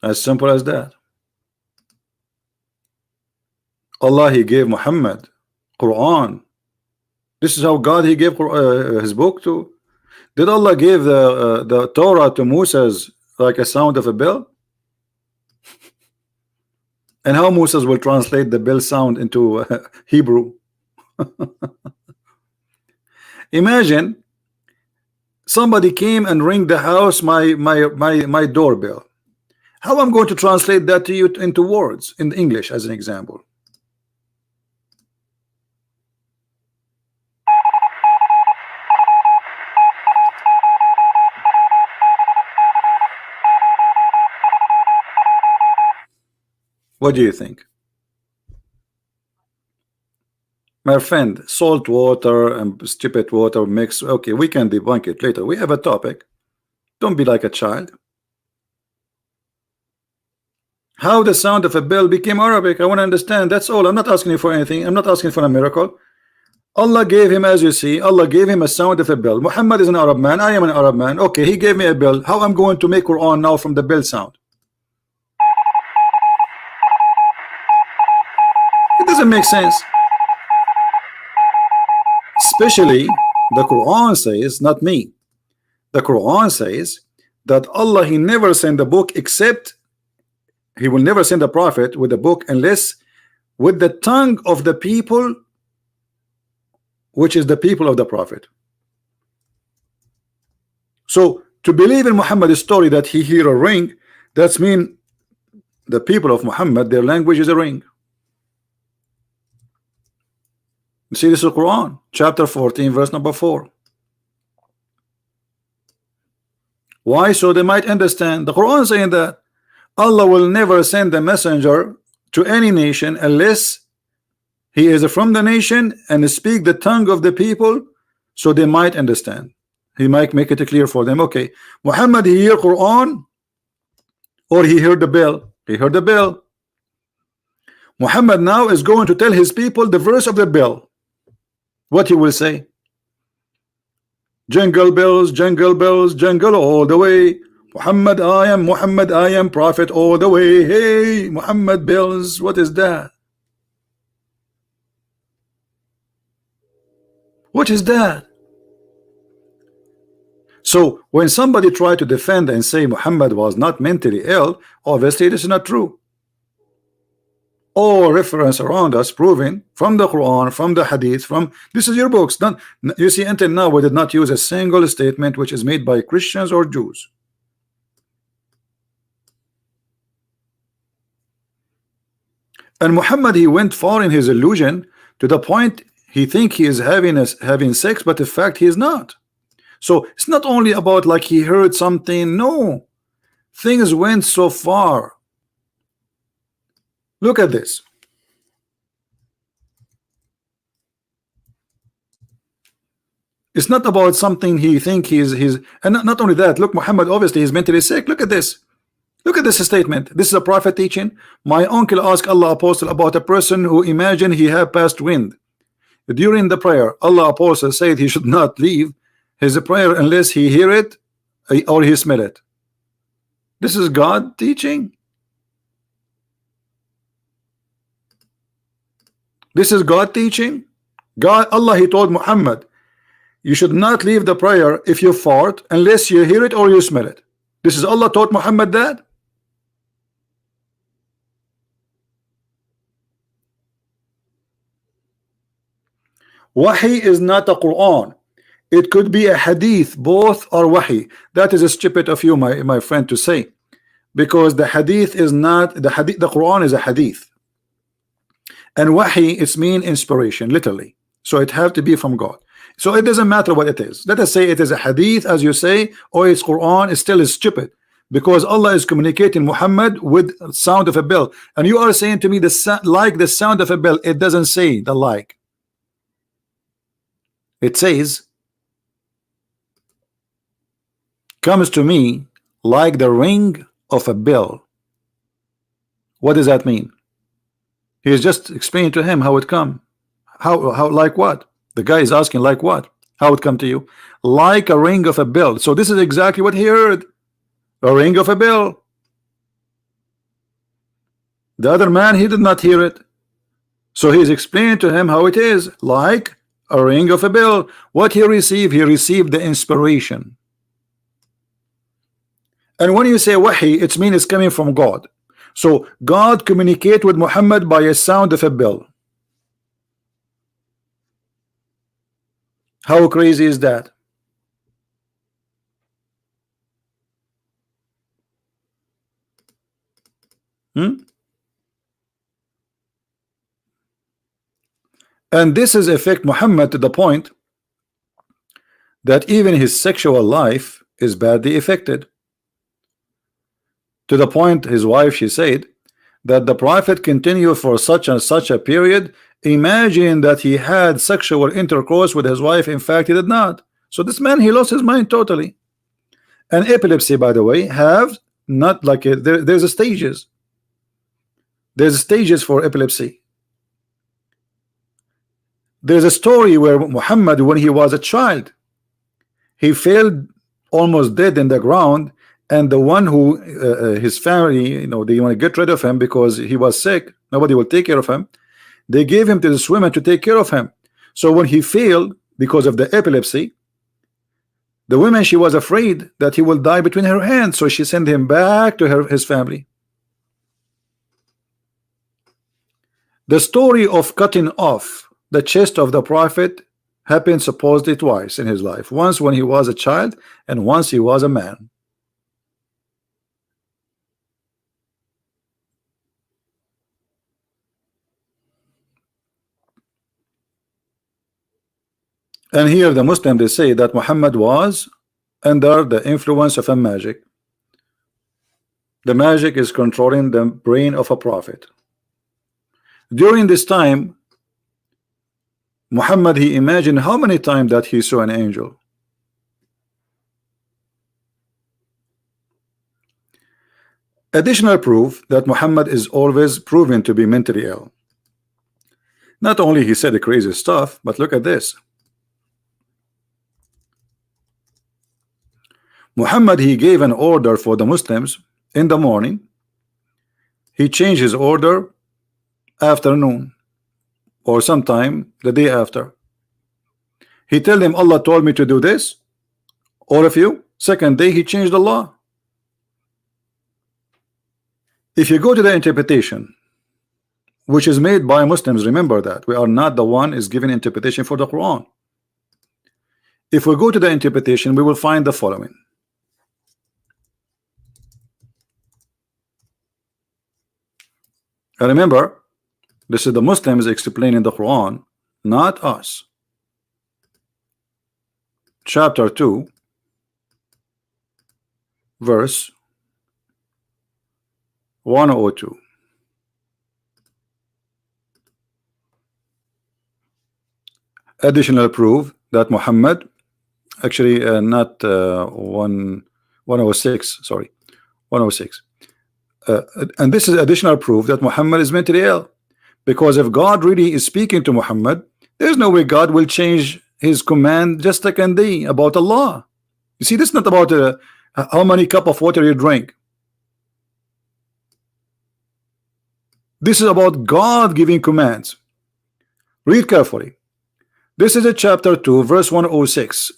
As simple as that. Allah, he gave Muhammad Quran. This is how God, he gave his book to. Did Allah give the Torah to Moses like a sound of a bell? And how Moses will translate the bell sound into Hebrew? Imagine somebody came and ring the house, my doorbell. How I'm going to translate that to you into words in English as an example? What do you think? My friend, salt water and stupid water mix. Okay, we can debunk it later. We have a topic. Don't be like a child. How the sound of a bell became Arabic, I want to understand. That's all. I'm not asking you for anything. I'm not asking for a miracle. Allah gave him, as you see, Allah gave him a sound of a bell. Muhammad is an Arab man. I am an Arab man. Okay, he gave me a bell. How I'm going to make Quran now from the bell sound? It doesn't make sense. Especially the Quran says, not me. The Quran says that Allah, he never sent a book except he will never send a prophet with a book unless with the tongue of the people, which is the people of the prophet. So to believe in Muhammad's story that he hear a ring, that's mean the people of Muhammad, their language is a ring. You see, this is Quran chapter 14 verse number 4. Why? So they might understand. The Quran saying that Allah will never send a messenger to any nation unless he is from the nation and speak the tongue of the people, so they might understand. He might make it clear for them. Okay, Muhammad, he hear Quran or he heard the bell? He heard the bell. Muhammad now is going to tell his people the verse of the bell. What he will say? Jingle bells, jingle bells, jingle all the way. Muhammad, I am prophet all the way. Hey, Muhammad bells. What is that? What is that? So when somebody tried to defend and say Muhammad was not mentally ill, obviously this is not true. All reference around us proving from the Quran, from the Hadith, from this is your books. Don't you see? Until now we did not use a single statement which is made by Christians or Jews. And Muhammad, he went far in his illusion to the point he think he is having sex, but in fact he is not. So it's not only about like he heard something. No, things went so far. Look at this. It's not about something he think he's and not only that. Look, Muhammad obviously is mentally sick. Look at this. Look at this statement. This is a prophet teaching. My uncle asked Allah apostle about a person who imagined he had passed wind. During the prayer, Allah apostle said he should not leave his prayer unless he hear it or he smell it. This is God teaching. This is God teaching. God, Allah, he told Muhammad, you should not leave the prayer if you fart unless you hear it or you smell it. This is Allah taught Muhammad that. Wahi is not a Quran. It could be a hadith. Both are wahi. That is stupid of you, my friend, to say, because the hadith is not the hadith. The Quran is a hadith, and wahi it's mean inspiration, literally. So it have to be from God. So it doesn't matter what it is. Let us say it is a hadith, as you say, or it's Quran. It still is stupid, because Allah is communicating Muhammad with sound of a bell, and you are saying to me like the sound of a bell. It doesn't say the like. It says comes to me like the ring of a bell. What does that mean? He is just explaining to him how it come. How like what? The guy is asking like what? How it come to you? Like a ring of a bell. So this is exactly what he heard. A ring of a bell. The other man, he did not hear it. So he's explaining to him how it is, like a ring of a bell. What he received the inspiration. And when you say wahi, it means it's coming from God. So God communicate with Muhammad by a sound of a bell. How crazy is that? And this is affect Muhammad to the point that even his sexual life is badly affected. To the point his wife, she said that the Prophet continued for such and such a period. Imagine that he had sexual intercourse with his wife. In fact, he did not. So this man, he lost his mind totally. And epilepsy, by the way, have not like there's a stages. There's stages for epilepsy. There's a story where Muhammad, when he was a child, he fell almost dead in the ground, and the one who his family, you know, they want to get rid of him because he was sick, nobody will take care of him. They gave him to the swimmer to take care of him. So when he failed because of the epilepsy, the woman, she was afraid that he will die between her hands, so she sent him back to his family. The story of cutting off the chest of the Prophet happened supposedly twice in his life. Once when he was a child, and once he was a man. And here the Muslim, they say that Muhammad was under the influence of a magic. The magic is controlling the brain of a prophet. During this time, Muhammad, he imagined how many times that he saw an angel. Additional proof that Muhammad is always proven to be mentally ill. Not only he said the crazy stuff, but look at this. Muhammad, he gave an order for the Muslims in the morning. He changed his order afternoon, or sometime the day after. He tell them, Allah told me to do this, all of you. Second day he changed the law. If you go to the interpretation, which is made by Muslims, remember that we are not the one is giving interpretation for the Quran. If we go to the interpretation, we will find the following. And remember, this is the Muslims explaining the Quran, not us. Chapter 2, verse 102. Additional proof that Muhammad, actually not 106, sorry, 106. And this is additional proof that Muhammad is mentally ill, because if God really is speaking to Muhammad, there's no way God will change his command just like a day about Allah. You see, this is not about how many cup of water you drink. This is about God giving commands. Read carefully. This is a chapter 2, verse 106.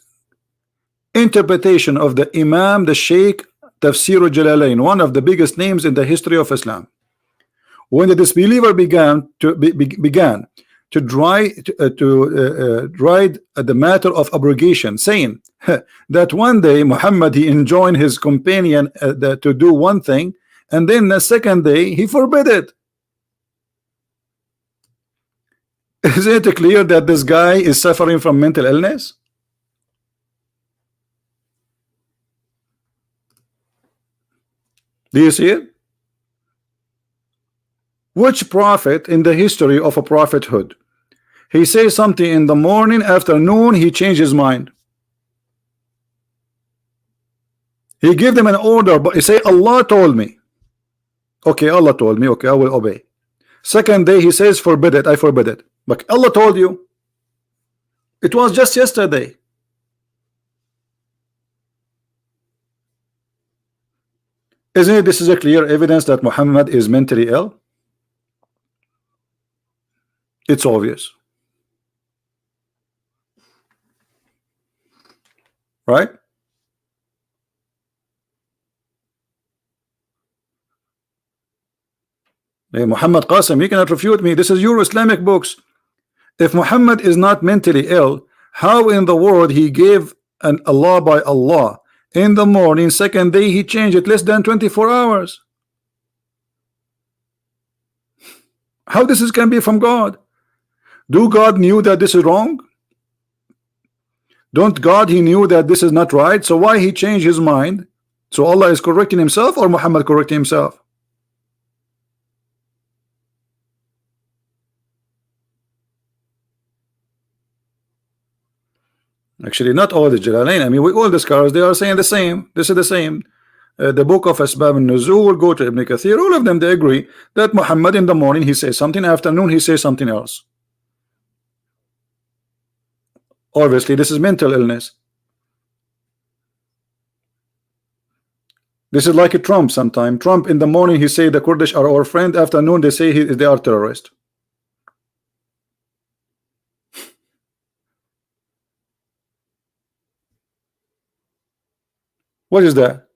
Interpretation of the Imam, the Sheikh Tafsir al-Jalalain, one of the biggest names in the history of Islam. When the disbeliever began to ride the matter of abrogation, saying that one day Muhammad, he enjoined his companion to do one thing, and then the second day he forbid it. Is it clear that this guy is suffering from mental illness? Do you see it? Which prophet in the history of a prophethood, he says something in the morning, afternoon he changed his mind? He gave them an order, but he say Allah told me. Okay, Allah told me, okay, I will obey. Second day he says forbid it, I forbid it. But Allah told you. It was just yesterday. Isn't it? This is a clear evidence that Muhammad is mentally ill. It's obvious, right? Hey, Muhammad Qasim, you cannot refute me. This is your Islamic books. If Muhammad is not mentally ill, how in the world he gave an Allah by Allah in the morning, second day he changed it less than 24 hours? How this is can be from God? Do God knew that this is wrong? Don't God he knew that this is not right? So why he changed his mind? So Allah is correcting himself or Muhammad correcting himself? Actually, not all the Jalalain. I mean, all the scholars, they are saying the same. This is the same. The book of Asbab al-Nuzul, go to Ibn Kathir, all of them, they agree that Muhammad in the morning he says something, afternoon he says something else. Obviously, this is mental illness. This is like a Trump sometime. Trump in the morning he say the Kurdish are our friend, afternoon they say they are terrorists. What is that?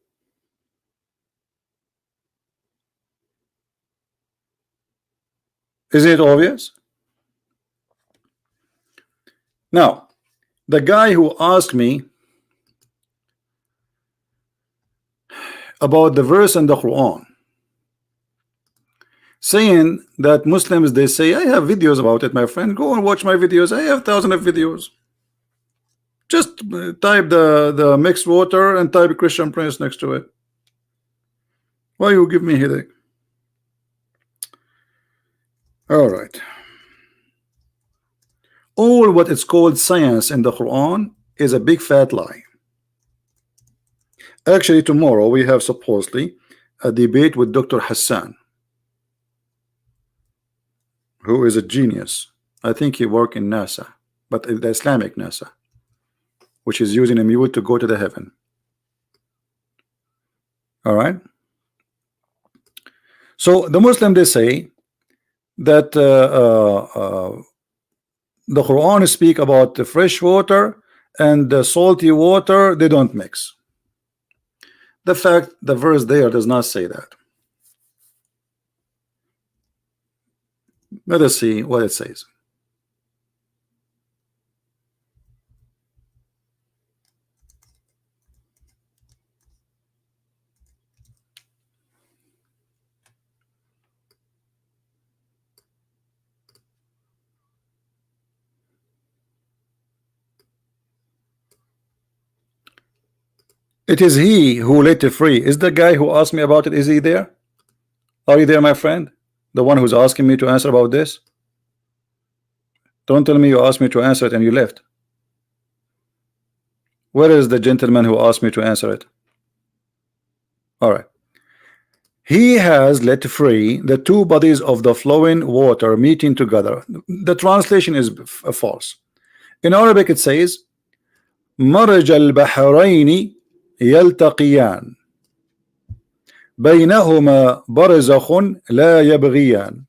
Isn't it obvious? Now, the guy who asked me about the verse in the Quran, saying that Muslims, they say, I have videos about it, my friend. Go and watch my videos. I have thousands of videos. Just type the mixed water and type Christian Prince next to it. Why you give me headache? All right. All what it's called science in the Quran is a big fat lie. Actually, tomorrow we have supposedly a debate with Dr. Hassan, who is a genius. I think he works in NASA, but the Islamic NASA, which is using a mule to go to the heaven. All right. So the Muslim, they say that the Quran speak about the fresh water and the salty water, they don't mix. The fact the verse there does not say that. Let us see what it says. It is he who let it free. Is the guy who asked me about it, is he there? Are you there, my friend? The one who's asking me to answer about this? Don't tell me you asked me to answer it and you left. Where is the gentleman who asked me to answer it? All right. He has let free the two bodies of the flowing water meeting together. The translation is false. In Arabic it says مرج البحرين يلتقيان بينهما برزخ لا يبغيان.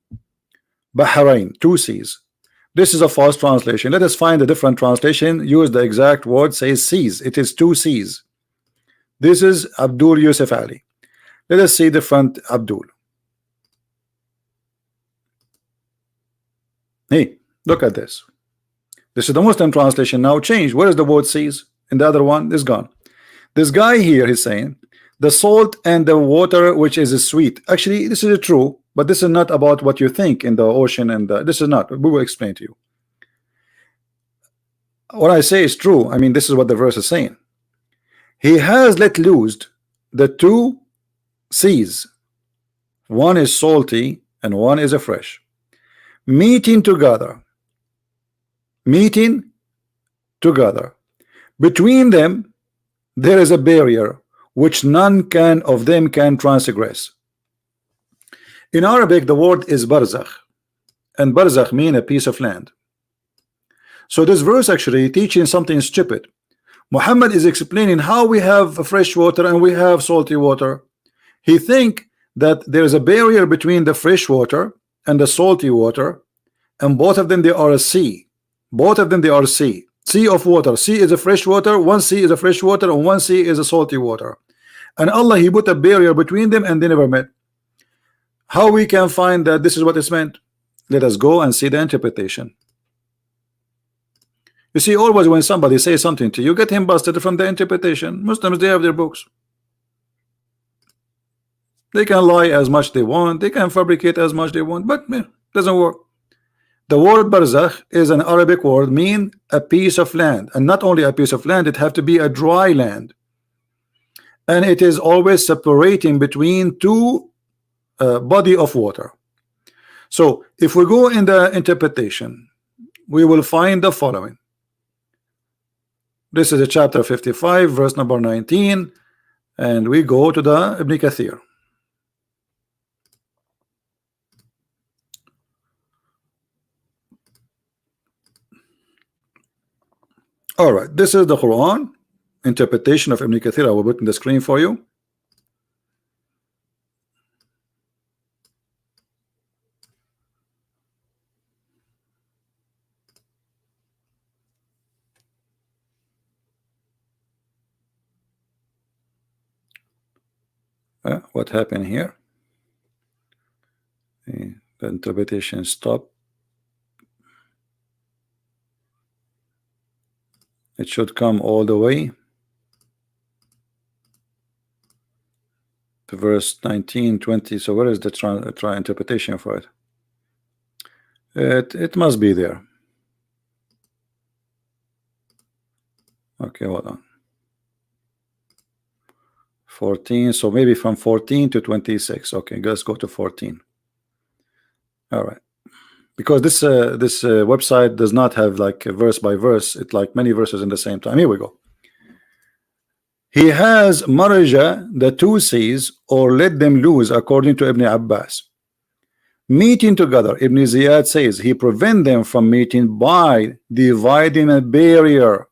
Bahrain, two seas. This is a false translation. Let us find a different translation. Use the exact word, says seas. It is two seas. This is Abdul Yusuf Ali. Let us see different Abdul. Hey, look at this. This is the Muslim translation now changed. Where is the word seas? And the other one is gone. This guy here is saying the salt and the water which is sweet. Actually, this is true, but this is not about what you think in the ocean, and this is not. We will explain to you. What I say is true. I mean, this is what the verse is saying. He has let loose the two seas. One is salty and one is a fresh. Meeting together. Meeting together. Between them, there is a barrier. which none can of them can transgress. In Arabic, the word is barzakh, and barzakh mean a piece of land. So this verse actually teaching something stupid. Muhammad is explaining how we have fresh water and we have salty water. He think that there is a barrier between the fresh water and the salty water, and both of them they are a sea. Both of them they are a sea. Sea of water. Sea is a fresh water. One sea is a fresh water, and one sea is a salty water. And Allah, He put a barrier between them, and they never met. How we can find that this is what it's meant? Let us go and see the interpretation. You see, always when somebody says something to you, get him busted from the interpretation. Muslims, they have their books. They can lie as much they want, they can fabricate as much they want, but doesn't work. The word barzakh is an Arabic word, mean a piece of land, and not only a piece of land, it have to be a dry land, and it is always separating between two body of water. So if we go in the interpretation, we will find the following. This is a chapter 55, verse number 19, and we go to the Ibn Kathir. All right, this is the Quran interpretation of Ibn Kathir. I will put in the screen for you. What happened here? The interpretation stopped. It should come all the way to verse 19, 20. So where is the try interpretation for it? It must be there. Okay, hold on. 14, so maybe from 14 to 26. Okay, let's go to 14. All right, because this website does not have like a verse by verse. It's like many verses in the same time. Here we go. He has maraja, the two seas, or let them loose, according to Ibn Abbas. Meeting together, Ibn Ziyad says he prevent them from meeting by dividing a barrier.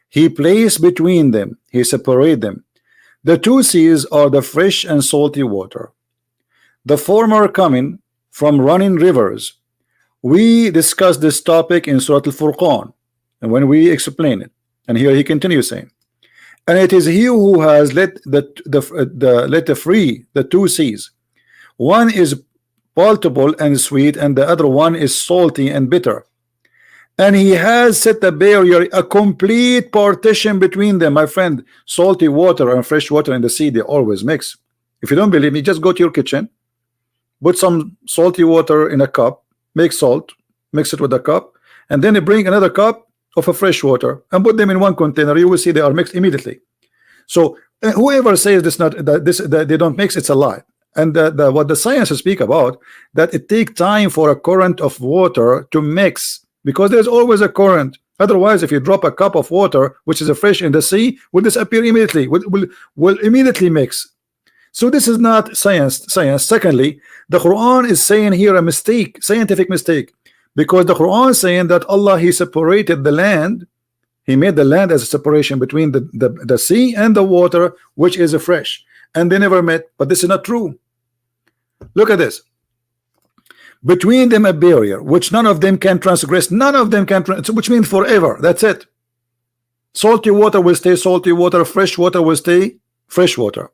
He placed between them, he separate them. The two seas are the fresh and salty water, the former coming from running rivers. We discussed this topic in Surah Al-Furqan, and when we explain it, and here he continues saying, and it is he who has let free the two seas. One is palatable and sweet, and the other one is salty and bitter. And he has set a barrier, a complete partition between them. My friend, salty water and fresh water in the sea, they always mix. If you don't believe me, just go to your kitchen, put some salty water in a cup, make salt, mix it with a cup, and then you bring another cup of a fresh water and put them in one container. You will see they are mixed immediately. So whoever says that they don't mix, it's a lie. And what the science speak about, that it takes time for a current of water to mix, because there's always a current. Otherwise, if you drop a cup of water which is a fresh in the sea, will disappear immediately, will immediately mix. So this is not science. Secondly, the Quran is saying here a mistake, scientific mistake, because the Quran is saying that Allah, He separated the land, He made the land as a separation between the sea and the water, which is a fresh, and they never met. But this is not true. Look at this. Between them a barrier which none of them can transgress. None of them can which means forever. That's it. Salty water will stay salty water, fresh water will stay fresh water,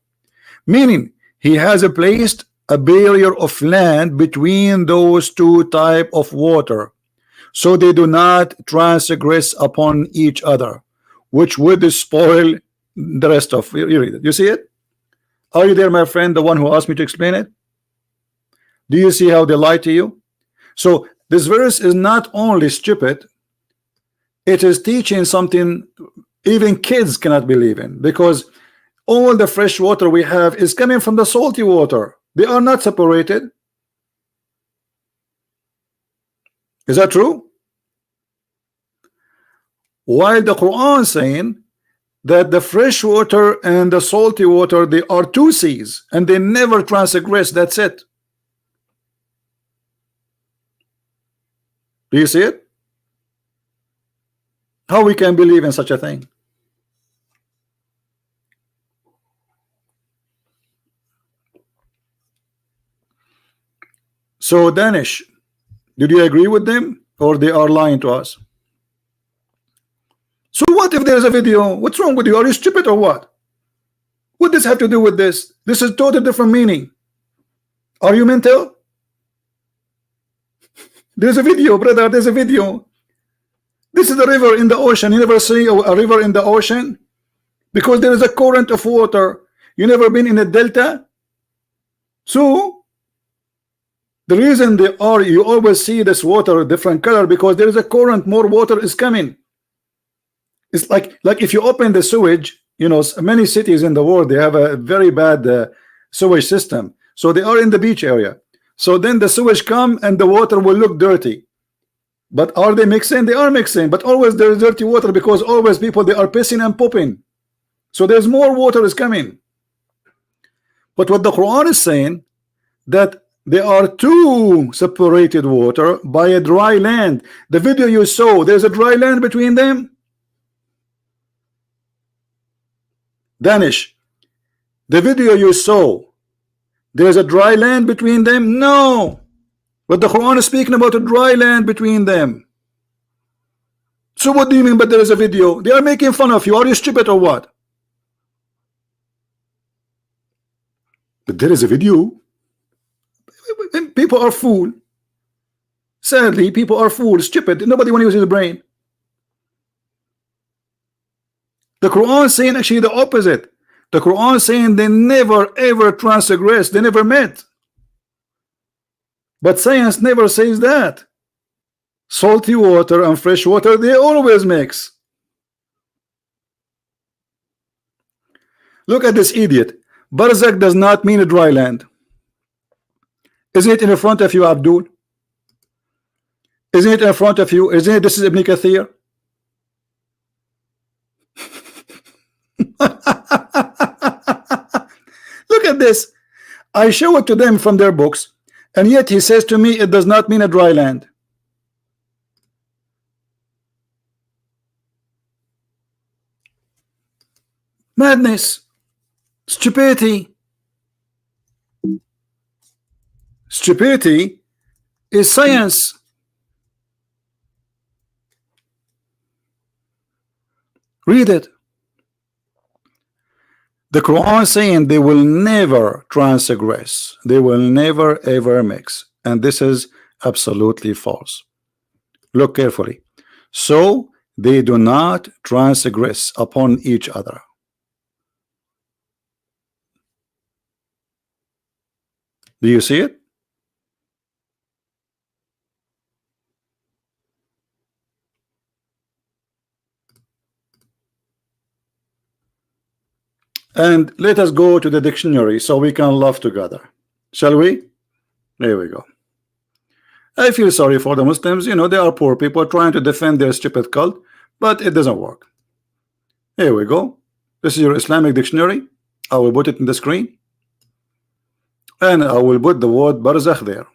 meaning He has placed a barrier of land between those two type of water, so they do not transgress upon each other, which would spoil the rest of you. Read it. You see it? Are you there, my friend, the one who asked me to explain it? Do you see how they lie to you? So this verse is not only stupid, it is teaching something even kids cannot believe in, because all the fresh water we have is coming from the salty water. They are not separated. Is that true? While the Quran saying that the fresh water and the salty water, they are two seas and they never transgress. That's it. Do you see it? How we can believe in such a thing? So Danish, did you agree with them, or they are lying to us? So what if there's a video? What's wrong with you? Are you stupid or what? What does this have to do with this? This is totally different meaning. Are you mental? There's a video, brother. There's a video. This is a river in the ocean. You never see a river in the ocean because there is a current of water. You never been in a delta. So the reason they are, you always see this water different color because there is a current. More water is coming. It's like if you open the sewage, you know, many cities in the world, they have a very bad sewage system. So they are in the beach area. So then the sewage come and the water will look dirty. But are they mixing? They are mixing. But always there is dirty water because always people, they are pissing and pooping. So there's more water is coming. But what the Quran is saying, that there are two separated water by a dry land. The video you saw, there's a dry land between them. Danish, the video you saw, there's a dry land between them? No. But the Quran is speaking about a dry land between them. So what do you mean by there is a video? They are making fun of you. Are you stupid or what? But there is a video. People are fool. Sadly, people are fools, stupid. Nobody want to use his brain. The Quran is saying actually the opposite. The Quran is saying they never ever transgress. They never met. But science never says that. Salty water and fresh water, they always mix. Look at this idiot. Barzakh does not mean a dry land. Isn't it in front of you, Abdul? Isn't it in front of you? Isn't it this is Ibn Kathir? Look at this. I show it to them from their books, and yet he says to me it does not mean a dry land. Madness, stupidity. Stupidity is science. Read it. The Quran is saying they will never transgress. They will never ever mix. And this is absolutely false. Look carefully. So they do not transgress upon each other. Do you see it? And let us go to the dictionary so we can laugh together. Shall we? There we go. I feel sorry for the Muslims. You know, they are poor people trying to defend their stupid cult, but it doesn't work. Here we go. This is your Islamic dictionary. I will put it in the screen. And I will put the word barzakh there.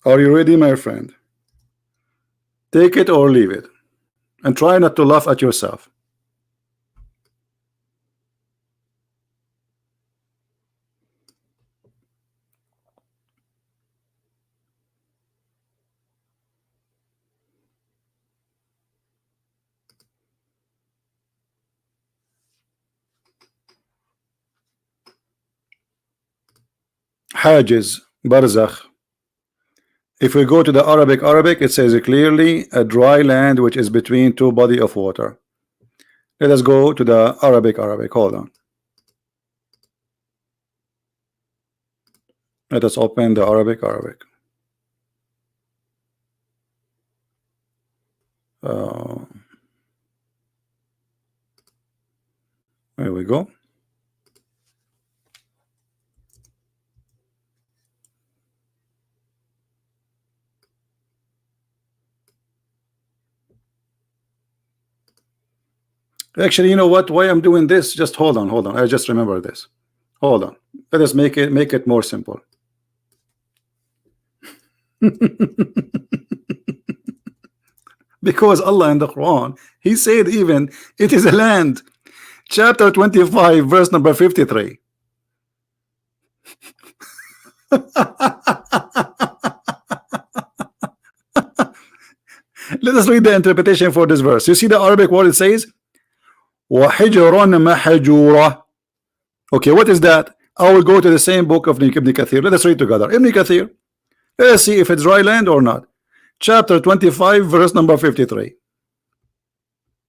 Are you ready, my friend? Take it or leave it. And try not to laugh at yourself. Hajiz, barzakh. If we go to the Arabic, it says clearly a dry land which is between two bodies of water. Let us go to the Arabic. Hold on. Let us open the Arabic. There we go. Actually, you know what? Why I'm doing this? Just hold on, hold on. I just remember this. Hold on. Let us make it more simple. Because Allah in the Quran, He said even it is a land. Chapter 25, verse number 53. Let us read the interpretation for this verse. You see the Arabic word it says وَحِجْرًا مَحْجُورًا. Okay, what is that? I will go to the same book of Ibn Kathir. Let us read together. Ibn Kathir. Let us see if it's dry land or not. Chapter 25, verse number 53.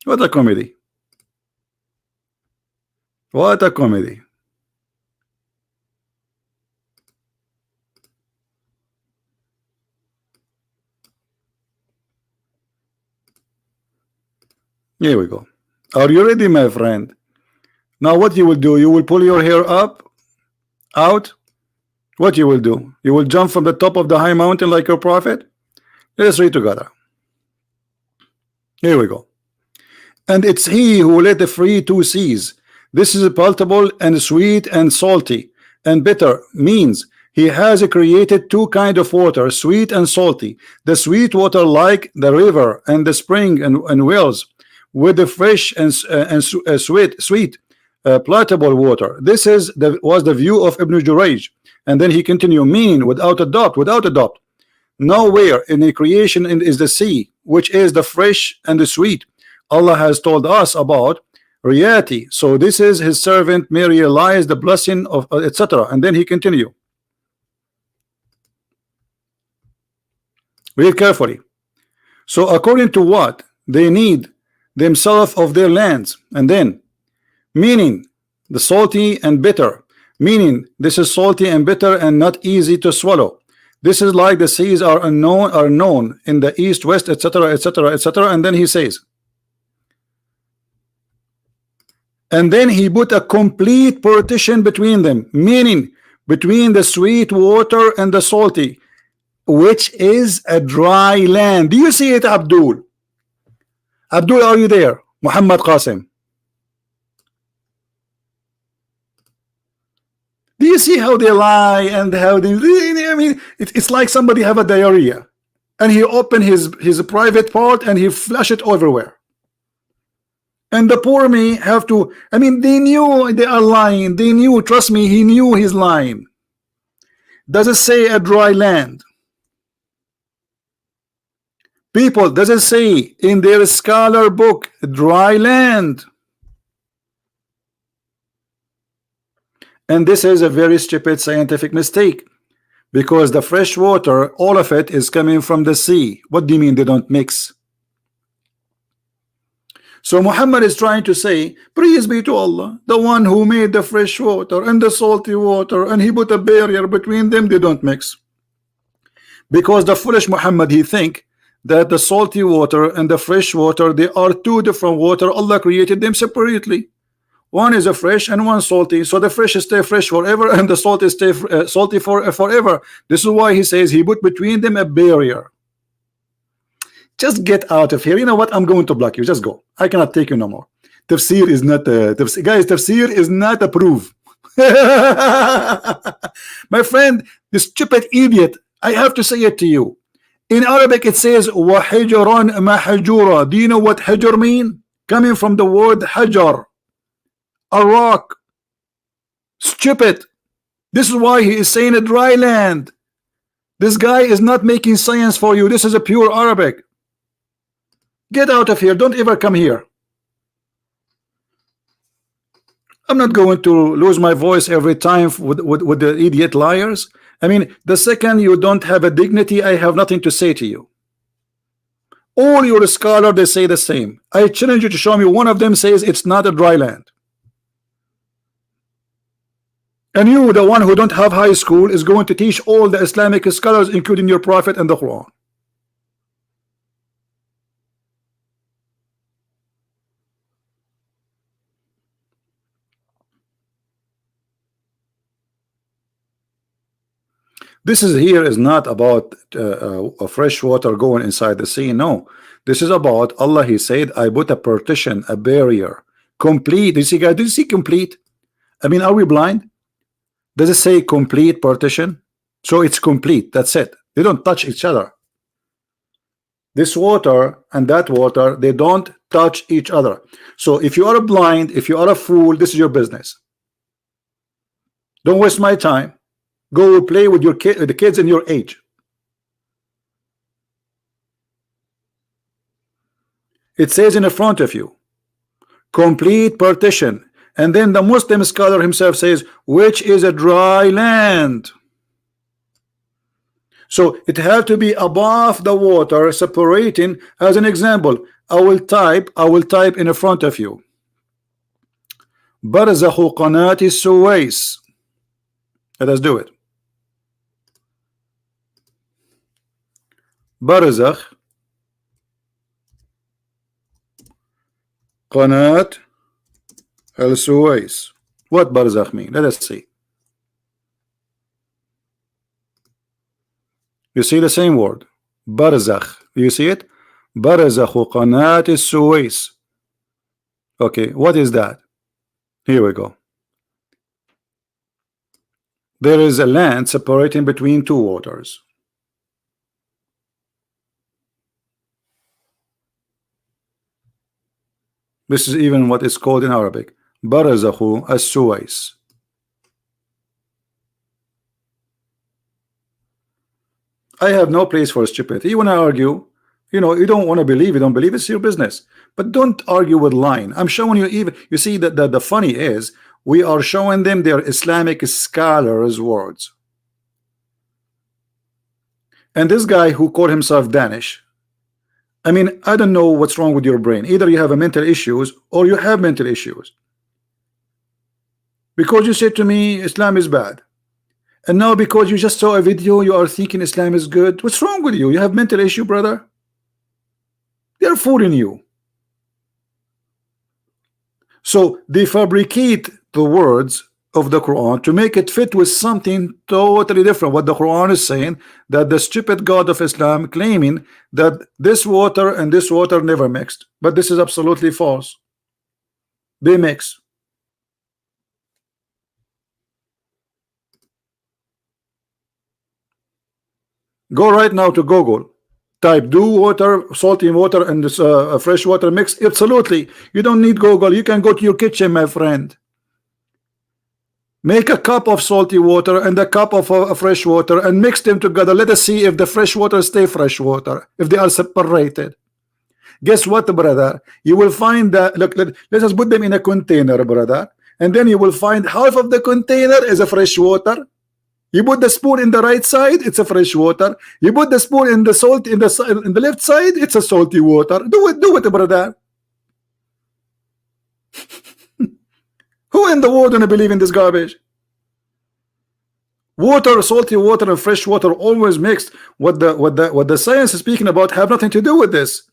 What a comedy. What a comedy. Here we go. Are you ready, my friend? Now what you will do, you will pull your hair up, out. What you will do? You will jump from the top of the high mountain like your prophet. Let us read together. Here we go. And it's he who let the free two seas. This is palatable and sweet and salty and bitter, means he has created two kinds of water, sweet and salty. The sweet water like the river and the spring and wells, with the fresh and sweet palatable water. This was the view of Ibn Jurayj. And then he continued, meaning without a doubt, nowhere in the creation is the sea, which is the fresh and the sweet. Allah has told us about reality. So this is his servant may realize the blessing of etc. And then he continue. Read carefully. So according to what they need themselves of their lands, and then meaning the salty and bitter, meaning this is salty and bitter and not easy to swallow. This is like the seas are known in the east, west, etc., etc., etc. And then he says, and then he put a complete partition between them, meaning between the sweet water and the salty, which is a dry land. Do you see it, Abdul? Abdul, are you there? Muhammad Qasim. Do you see how they lie and how they, I mean, it's like somebody have a diarrhea and he open his private part and he flush it everywhere. And the poor me have to, I mean, they knew they are lying. They knew, trust me, he knew he's lying. Does it say a dry land? People, does it say in their scholar book dry land? And this is a very stupid scientific mistake, because the fresh water, all of it is coming from the sea. What do you mean they don't mix? So Muhammad is trying to say, praise be to Allah, the one who made the fresh water and the salty water, and he put a barrier between them. They don't mix. Because the foolish Muhammad, he think that the salty water and the fresh water, they are two different water. Allah created them separately. One is a fresh and one salty. So the fresh stay fresh forever and the salty stay salty forever. This is why he says he put between them a barrier. Just get out of here. You know what? I'm going to block you. Just go. I cannot take you no more. Tafsir is not guys, tafsir is not a proof. My friend, this stupid idiot, I have to say it to you. In Arabic it says وَحِجْرًا مَحْجُورًا. Do you know what hijr mean? Coming from the word hajar, a rock. Stupid. This is why he is saying a dry land. This guy is not making science for you. This is a pure Arabic. Get out of here. Don't ever come here. I'm not going to lose my voice every time with the idiot liars. I mean, the second you don't have a dignity, I have nothing to say to you. All your scholars, they say the same. I challenge you to show me one of them says it's not a dry land. And you, the one who don't have high school, is going to teach all the Islamic scholars, including your Prophet and the Quran. This is here is not about fresh water going inside the sea. No, this is about Allah. He said, I put a partition, a barrier complete. You see, guys, do you see complete? I mean, are we blind? Does it say complete partition? So it's complete. That's it. They don't touch each other. This water and that water, they don't touch each other. So if you are blind, if you are a fool, this is your business. Don't waste my time. Go play with your kid, the kids in your age. It says in the front of you, complete partition. And then the Muslim scholar himself says, which is a dry land. So it had to be above the water, separating. As an example, I will type in the front of you. Barzakh qanati Suwais. Let us do it. Barzakh qanat al-Suwais. What Barzakh mean? Let us see. You see the same word, Barzakh. You see it? Barzakh qanat al-Suwais. Okay, what is that? Here we go. There is a land separating between two waters. This is even what is called in Arabic, Barzakh al-Suwais. I have no place for stupidity. You want to argue, you know, you don't want to believe, you don't believe, it's your business. But don't argue with lying. I'm showing you, even you see that the funny is we are showing them their Islamic scholars' words. And this guy who called himself Danish, I mean, I don't know what's wrong with your brain. Either you have a mental issues or you have mental issues. Because you said to me Islam is bad. And now because you just saw a video, you are thinking Islam is good. What's wrong with you? You have mental issue, brother. They're fooling you. So they fabricate the words of the Quran to make it fit with something totally different. What the Quran is saying, that the stupid God of Islam claiming that this water and this water never mixed. But this is absolutely false. They mix. Go right now to Google, type do water, salty water and this fresh water mix. Absolutely, you don't need Google. You can go to your kitchen, my friend. Make a cup of salty water and a cup of fresh water and mix them together. Let us see if the fresh water stay fresh water, if they are separated. Guess what, brother? You will find that, look, let us put them in a container, brother, and then you will find half of the container is a fresh water. You put the spoon in the right side, it's a fresh water. You put the spoon in the salt in the left side, it's a salty water. Do it, brother. Who in the world gonna believe in this garbage? Water, salty water, and fresh water always mixed. What the science is speaking about have nothing to do with this.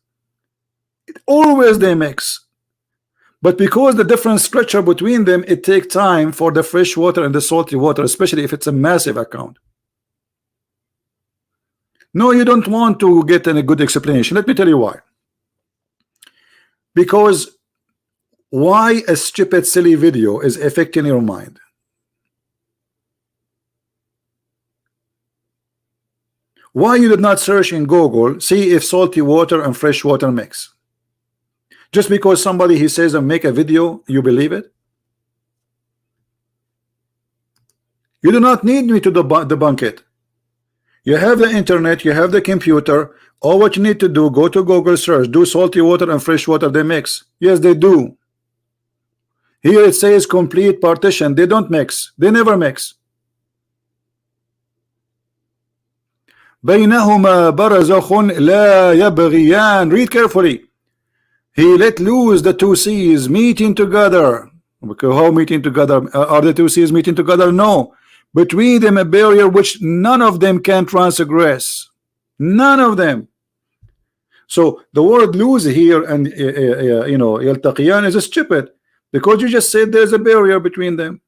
Always they mix. But because the difference structure between them, it takes time for the fresh water and the salty water, especially if it's a massive account. No, you don't want to get a good explanation. Let me tell you why. Because why a stupid, silly video is affecting your mind. Why you did not search in Google, see if salty water and fresh water mix? Just because somebody he says and make a video, you believe it? You do not need me to debunk it. You have the internet, you have the computer. All what you need to do, go to Google search, do salty water and fresh water, they mix. Yes, they do. Here it says complete partition. They don't mix. They never mix. بينهما برزخ لا يبغيان. Read carefully. He let loose the two seas meeting together. Okay, how meeting together? Are the two seas meeting together? No. Between them a barrier which none of them can transgress. None of them. So the word lose here and you know يلتقيان is stupid because you just said there's a barrier between them.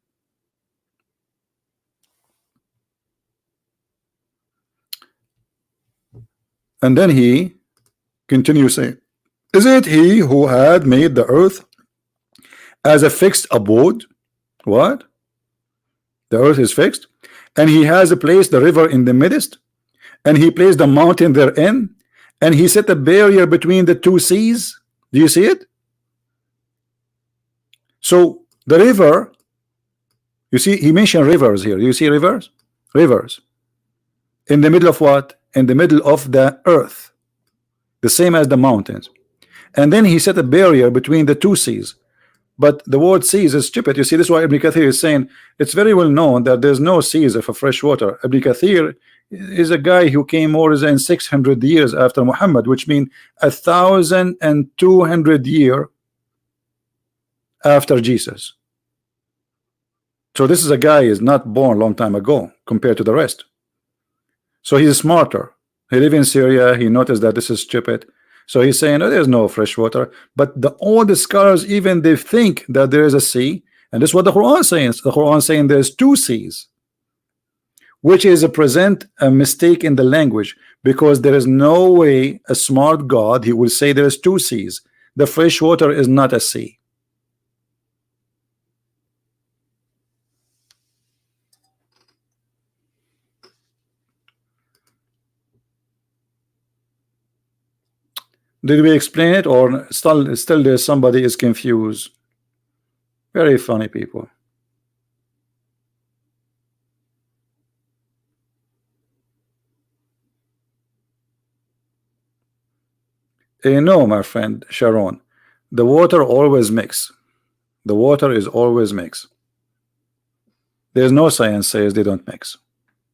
And then he continues saying, is it he who had made the earth as a fixed abode. What? The earth is fixed, and he has placed the river in the midst, and he placed the mountain therein, and he set a barrier between the two seas. Do you see it? So the river, you see, he mentioned rivers here. You see rivers? Rivers. In the middle of what? In the middle of the earth. The same as the mountains. And then he set a barrier between the two seas. But the word seas is stupid. You see, this is why Ibn Kathir is saying it's very well known that there's no seas of fresh water. Ibn Kathir is a guy who came more than 600 years after Muhammad, which means 1,200 years after Jesus. So this is a guy is not born a long time ago compared to the rest. So he's smarter. He lives in Syria. He noticed that this is stupid. So he's saying, oh, there's no fresh water. But all the scholars, even they think that there is a sea. And this is what the Quran says. The Quran saying there's two seas, which is a present a mistake in the language, because there is no way a smart God, he will say there's two seas. The fresh water is not a sea. Did we explain it, or still there's somebody is confused? Very funny people. No, my friend Sharon, the water always mix. The water is always mix. There's no science says they don't mix.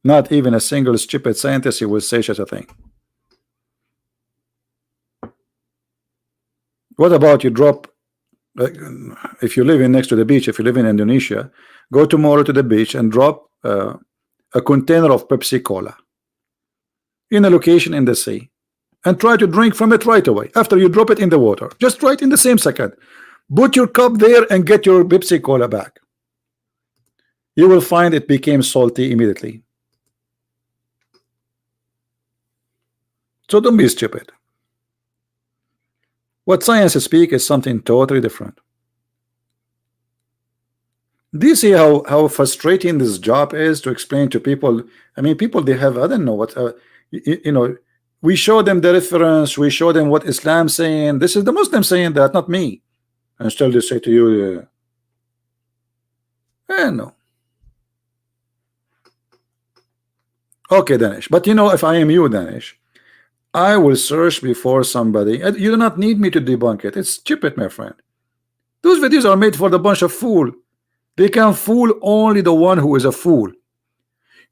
Not even a single stupid scientist who will say such a thing. What about you drop, if you live in next to the beach, if you live in Indonesia, go tomorrow to the beach and drop a container of Pepsi Cola in a location in the sea, and try to drink from it right away after you drop it in the water. Just right in the same second. Put your cup there and get your Pepsi Cola back. You will find it became salty immediately. So don't be stupid. What science speak is something totally different. Do you see how frustrating this job is to explain to people? I mean, people, they have, I don't know what, you know, we show them the reference, we show them what Islam saying. This is the Muslim saying that, not me. And still they say to you, no. Okay, Danish. But you know, if I am you, Danish, I will search before somebody. You do not need me to debunk it. It's stupid, my friend. Those videos are made for the bunch of fool. They can fool only the one who is a fool.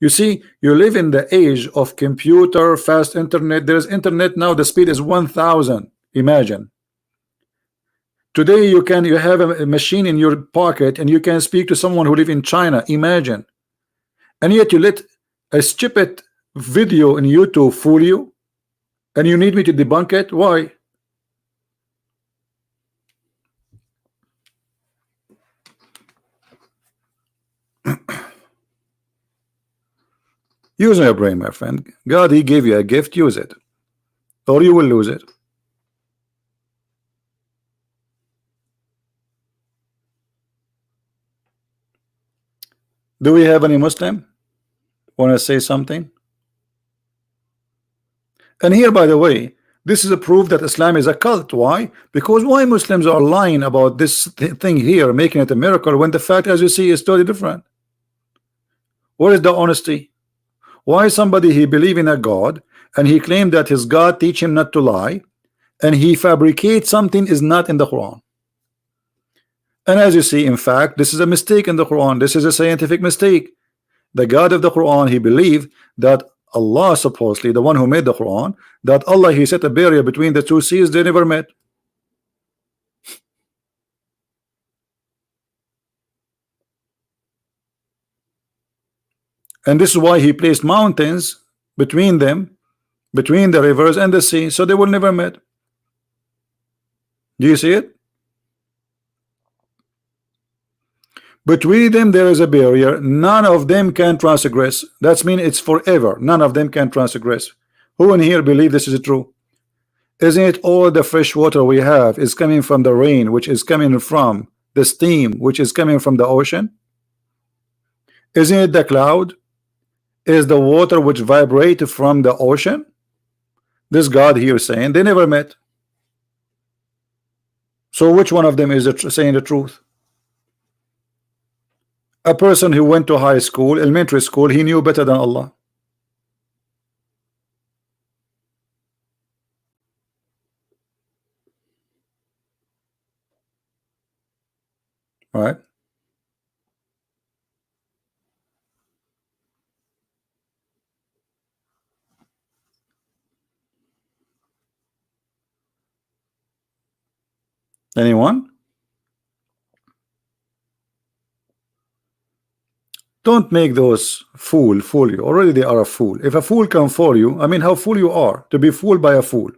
You see, you live in the age of computer, fast internet. There's internet now. The speed is 1,000. Imagine. Today you have a machine in your pocket and you can speak to someone who live in China. Imagine. And yet you let a stupid video in YouTube fool you. And you need me to debunk it? Why? Use your brain, my friend. God, he gave you a gift, use it, or you will lose it. Do we have any Muslim want to say something? And here, by the way, this is a proof that Islam is a cult. Why? Because why Muslims are lying about this thing here, making it a miracle, when the fact, as you see, is totally different. Where is the honesty? Why somebody he believe in a God and he claimed that his God teach him not to lie, and he fabricates something is not in the Quran? And as you see, in fact, this is a mistake in the Quran. This is a scientific mistake. The God of the Quran, he believed that Allah, supposedly the one who made the Quran, that Allah, he set a barrier between the two seas they never met. And this is why he placed mountains between them, between the rivers and the sea, so they will never met. Do you see it? Between them there is a barrier. None of them can transgress. That means it's forever. None of them can transgress. Who in here believe this is true? Isn't it all the fresh water we have is coming from the rain, which is coming from the steam which is coming from the ocean? Isn't it the cloud? Is the water which vibrate from the ocean? This God here saying they never met. So which one of them is saying the truth? A person who went to high school, elementary school, he knew better than Allah. Right? Anyone? Don't make those fool you. Already they are a fool. If a fool can fool you, I mean, how fool you are to be fooled by a fool.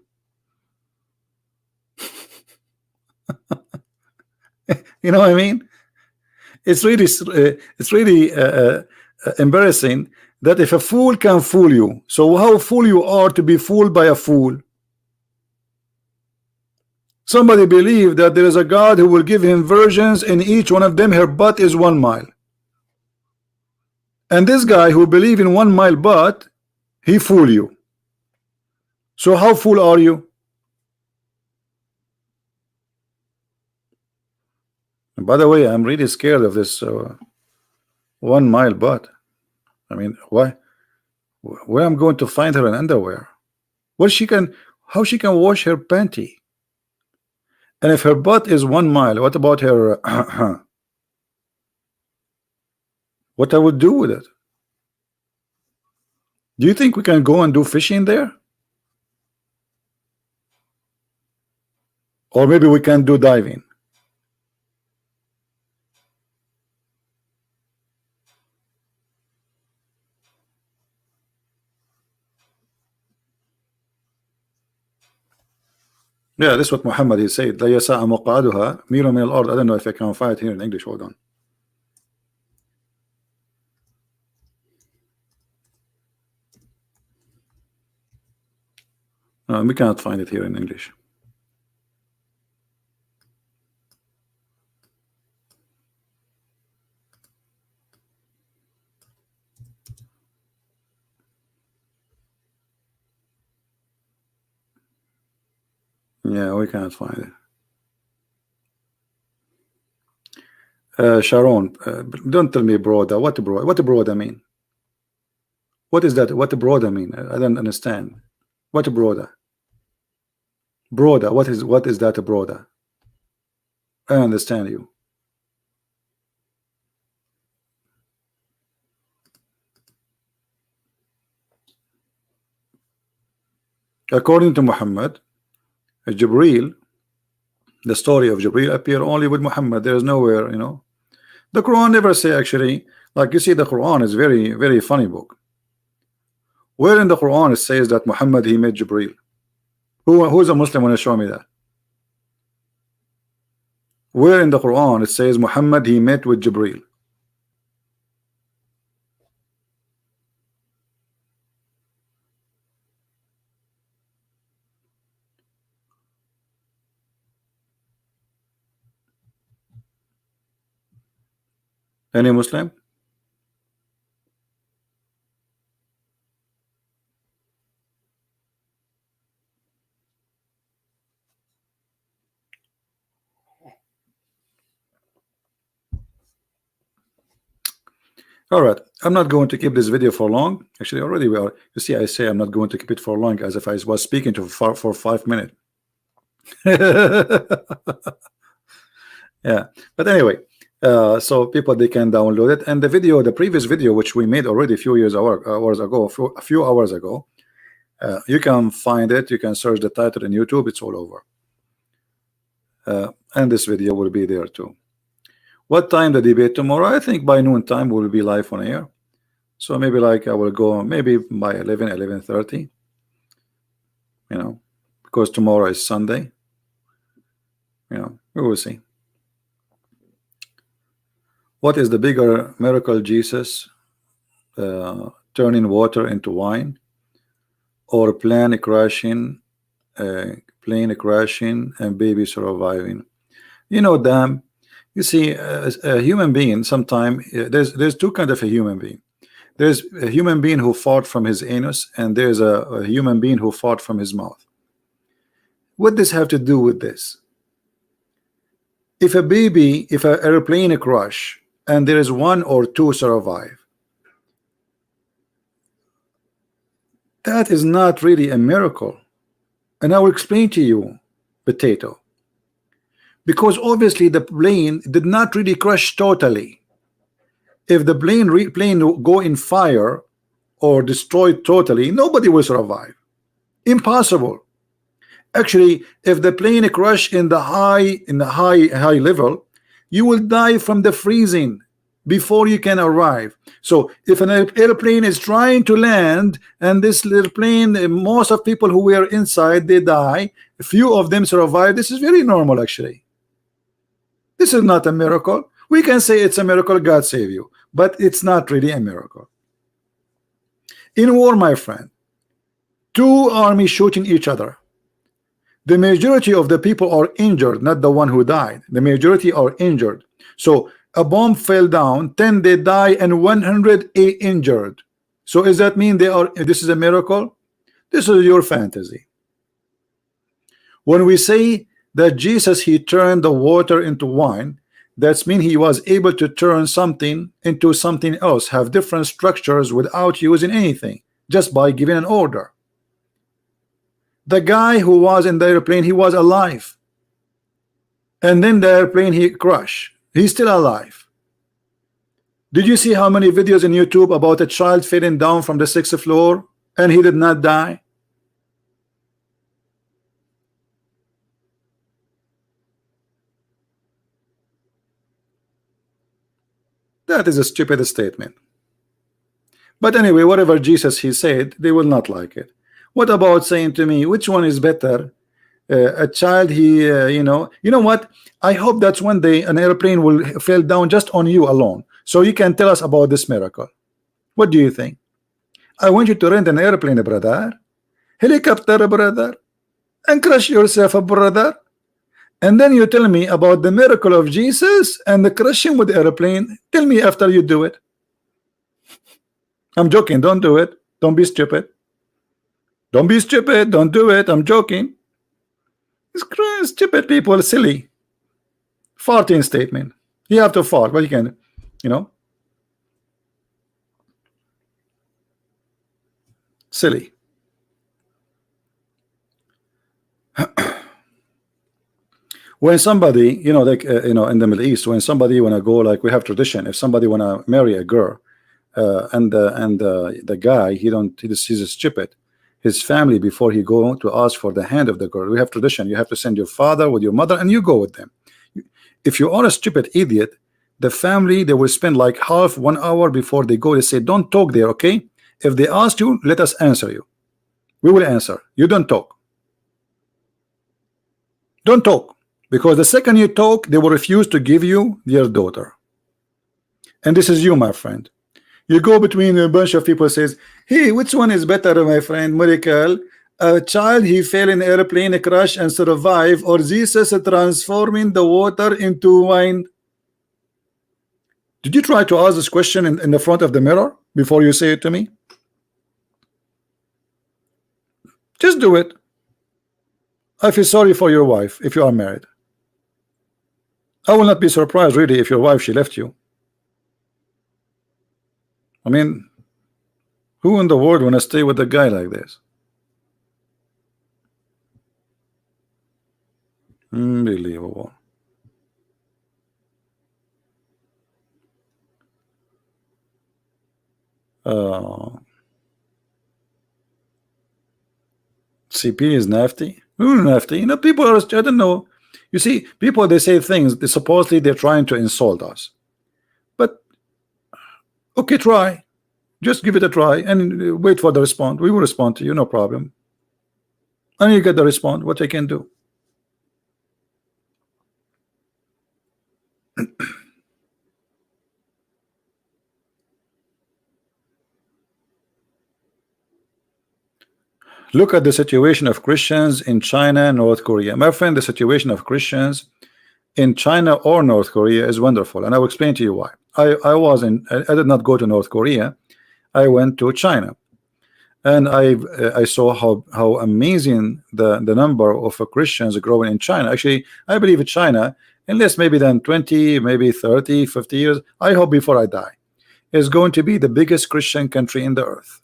You know what I mean? It's really embarrassing that if a fool can fool you, so how fool you are to be fooled by a fool. Somebody believe that there is a God who will give him virgins, and each one of them her butt is 1 mile. And this guy who believe in 1 mile butt, he fool you. So how fool are you? And by the way, I'm really scared of this 1 mile butt. I mean, why? Where I'm going to find her in underwear? What she can? How she can wash her panty? And if her butt is 1 mile, what about her? What I would do with it? Do you think we can go and do fishing there? Or maybe we can do diving. Yeah, this is what Muhammad he said. لا يسع مقعدها ميل من الأرض. I don't know if I can find it here in English. Hold on. No, we cannot find it here in English. Yeah, we cannot find it. Sharon, don't tell me broader. What broad? What broader mean? What is that? What broader mean? I don't understand. What broader? Broader. What is that broader? I understand you. According to Muhammad, Jibreel, the story of Jibreel appear only with Muhammad. There is nowhere, you know. The Quran never say actually. Like you see, the Quran is very funny book. Where in the Quran it says that Muhammad he met Jibreel? Who's a Muslim want to show me that? Where in the Quran it says Muhammad he met with Jibreel? Any Muslim? All right, I'm not going to keep this video for long. Actually, already we are. You see, I say I'm not going to keep it for long, as if I was speaking to for 5 minutes. Yeah, but anyway, so people they can download it, and the video, the previous video which we made already a few hours ago, a few hours ago, you can find it. You can search the title in YouTube. It's all over, and this video will be there too. What time the debate tomorrow? I think by noon time we'll be live on air. So maybe like I will go maybe by 11:30. You know, because tomorrow is Sunday. You know, we will see. What is the bigger miracle, Jesus turning water into wine, or plane crashing and baby surviving? You know, damn, You see, a human being, sometimes there's two kind of a human being. There's a human being who fought from his anus, and there's a human being who fought from his mouth. What does have to do with this? If an airplane crash and there is one or two survive, that is not really a miracle. And I will explain to you, potato. Because obviously the plane did not really crash totally. If the plane go in fire or destroyed totally, nobody will survive. Impossible. Actually, if the plane crash in the high level, you will die from the freezing before you can arrive. So if an airplane is trying to land and this little plane, most of people who were inside, they die, a few of them survive. This is very normal. Actually, this is not a miracle. We can say it's a miracle, God save you, but it's not really a miracle. In war, my friend, two armies shooting each other. The majority of the people are injured, not the one who died. The majority are injured. So a bomb fell down, 10 they die, and 108 injured. So does that mean this is a miracle? This is your fantasy. When we say that Jesus, he turned the water into wine, that's mean he was able to turn something into something else, have different structures without using anything, just by giving an order. The guy who was in the airplane, he was alive, and then the airplane he crashed. He's still alive. Did you see how many videos in YouTube about a child falling down from the 6th floor and he did not die? That is a stupid statement. But anyway, whatever Jesus he said, they will not like it. What about saying to me, which one is better? A child, you know what? I hope that's one day an airplane will fall down just on you alone, so you can tell us about this miracle. What do you think? I want you to rent an airplane, brother, helicopter, brother, and crash yourself, brother, and then you tell me about the miracle of Jesus and the crashing with the airplane. Tell me after you do it. I'm joking. Don't do it. Don't be stupid. Don't be stupid. Don't do it. I'm joking. It's stupid people, silly. Farting statement. You have to fart, but you can, silly. When somebody, like in the Middle East, when somebody wanna go, like we have tradition, if somebody wanna marry a girl, and the guy he's stupid. His family, before he go to ask for the hand of the girl, we have tradition. You have to send your father with your mother, and you go with them. If you are a stupid idiot, the family, they will spend like half 1 hour before they go. They say, don't talk there, okay? If they ask you, let us answer you. We will answer. You don't talk. Don't talk, because the second you talk, they will refuse to give you their daughter. And this is you, my friend. You go between a bunch of people, says, hey, which one is better, my friend? Miracle, a child he fell in airplane crash and survive, or Jesus transforming the water into wine? Did you try to ask this question in the front of the mirror before you say it to me? Just do it. I feel sorry for your wife if you are married. I will not be surprised really if your wife, she left you. I mean, who in the world want to stay with a guy like this? Unbelievable. CP is nasty. Nasty. People are, I don't know. You see, people, they say things, supposedly they're trying to insult us. But okay, try. Just give it a try and wait for the response. We will respond to you, no problem. And you get the response, what I can do. Look at the situation of Christians in China and North Korea. My friend, the situation of Christians in China or North Korea is wonderful, and I will explain to you why. I did not go to North Korea. I went to China, and I saw how amazing the number of Christians growing in China. Actually, I believe China, in less maybe than 20, maybe 30, 50 years, I hope before I die, is going to be the biggest Christian country in the earth,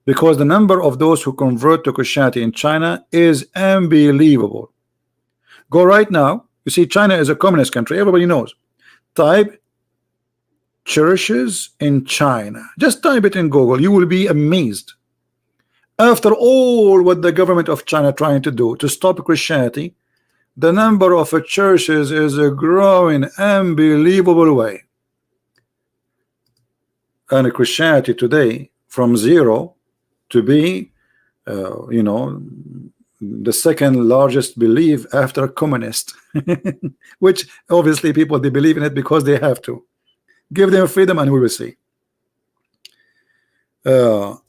because the number of those who convert to Christianity in China is unbelievable. Go right now. You see, China is a communist country. Everybody knows. Type churches in China. Just type it in Google. You will be amazed. After all what the government of China trying to do to stop Christianity, the number of churches is growing unbelievable way. And Christianity today, from zero to be, you know, the second largest belief after communist, which obviously people, they believe in it because they have to. Give them freedom and we will see. Let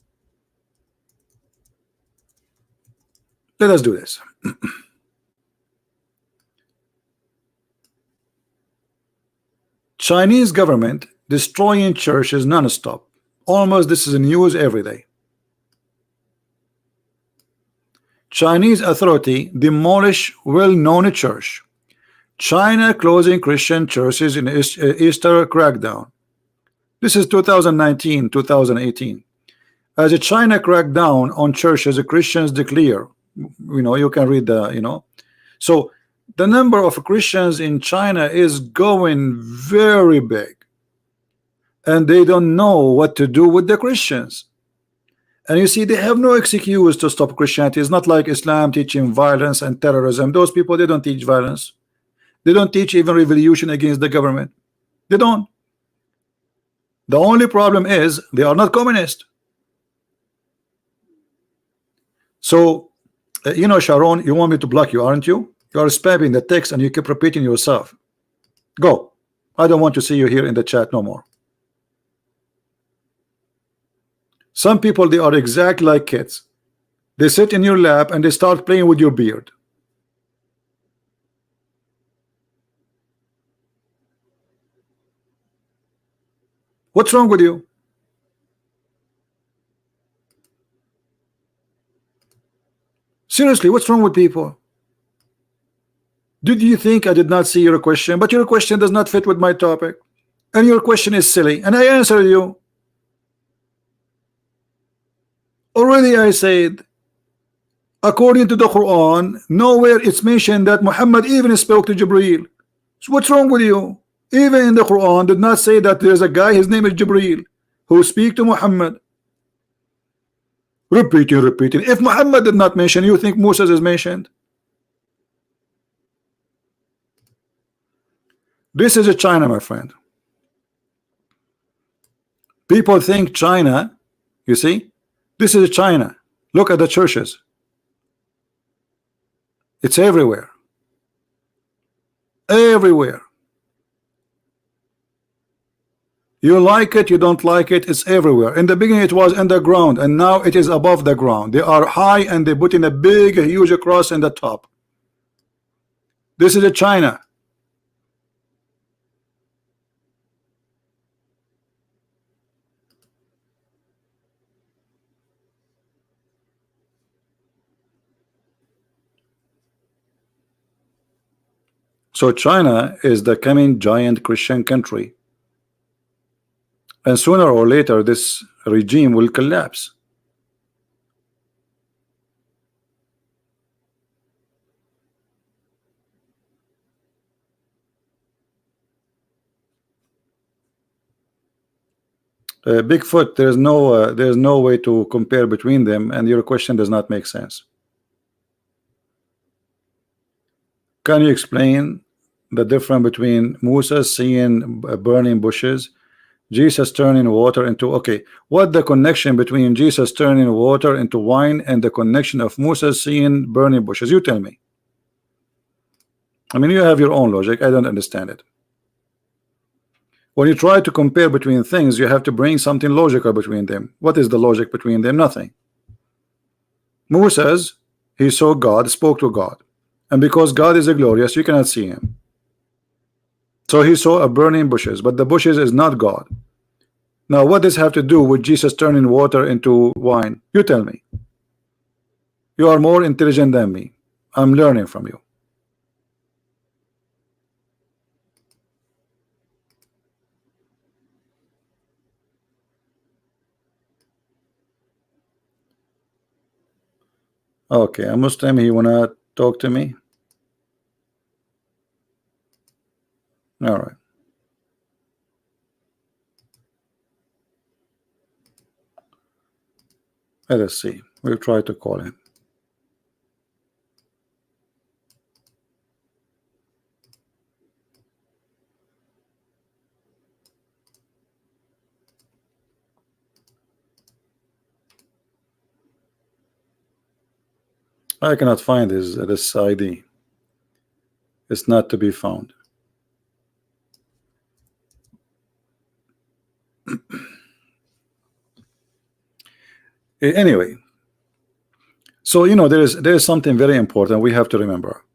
us do this. Chinese government destroying churches non-stop. Almost this is news every day. Chinese authority demolish well-known church. China closing Christian churches in Easter crackdown. This is 2019, 2018. As a China crackdown on churches, the Christians declare, you know, you can read the, you know. So the number of Christians in China is going very big, and they don't know what to do with the Christians. And you see, they have no excuse to stop Christianity. It's not like Islam teaching violence and terrorism. Those people, they don't teach violence. They don't teach even revolution against the government. They don't. The only problem is they are not communist. So, you know, Sharon, you want me to block you, aren't you? You are spamming the text and you keep repeating yourself. Go. I don't want to see you here in the chat no more. Some people, they are exact like kids. They sit in your lap and they start playing with your beard. What's wrong with you? Seriously, what's wrong with people? Did you think I did not see your question? But your question does not fit with my topic. And your question is silly. And I answered you. Already I said, according to the Quran, nowhere it's mentioned that Muhammad even spoke to Jibreel. So what's wrong with you? Even in the Quran did not say that there's a guy, his name is Jibreel, who speak to Muhammad. Repeating. If Muhammad did not mention, you think Moses is mentioned? This is a China, my friend. People think China, you see, this is China. Look at the churches. It's everywhere. Everywhere. You like it, you don't like it, it's everywhere. In the beginning it was underground, and now it is above the ground. They are high and they put in a big, huge cross in the top. This is a China. So China is the coming giant Christian country. And sooner or later, this regime will collapse. Bigfoot, there's no way to compare between them, and your question does not make sense. Can you explain the difference between Moses seeing burning bushes, Jesus turning water into, okay, what the connection between Jesus turning water into wine and the connection of Moses seeing burning bushes? You tell me. I mean, you have your own logic. I don't understand it. When you try to compare between things, you have to bring something logical between them. What is the logic between them? Nothing. Moses, he saw God, spoke to God. and because God is a glorious, you cannot see him. So he saw a burning bushes, but the bushes is not God. Now what does have to do with Jesus turning water into wine? You tell me. You are more intelligent than me. I'm learning from you. Okay, a Muslim, he wanna talk to me? All right. Let us see. We'll try to call him. I cannot find this ID. It's not to be found. Anyway, so you know there is something very important we have to remember.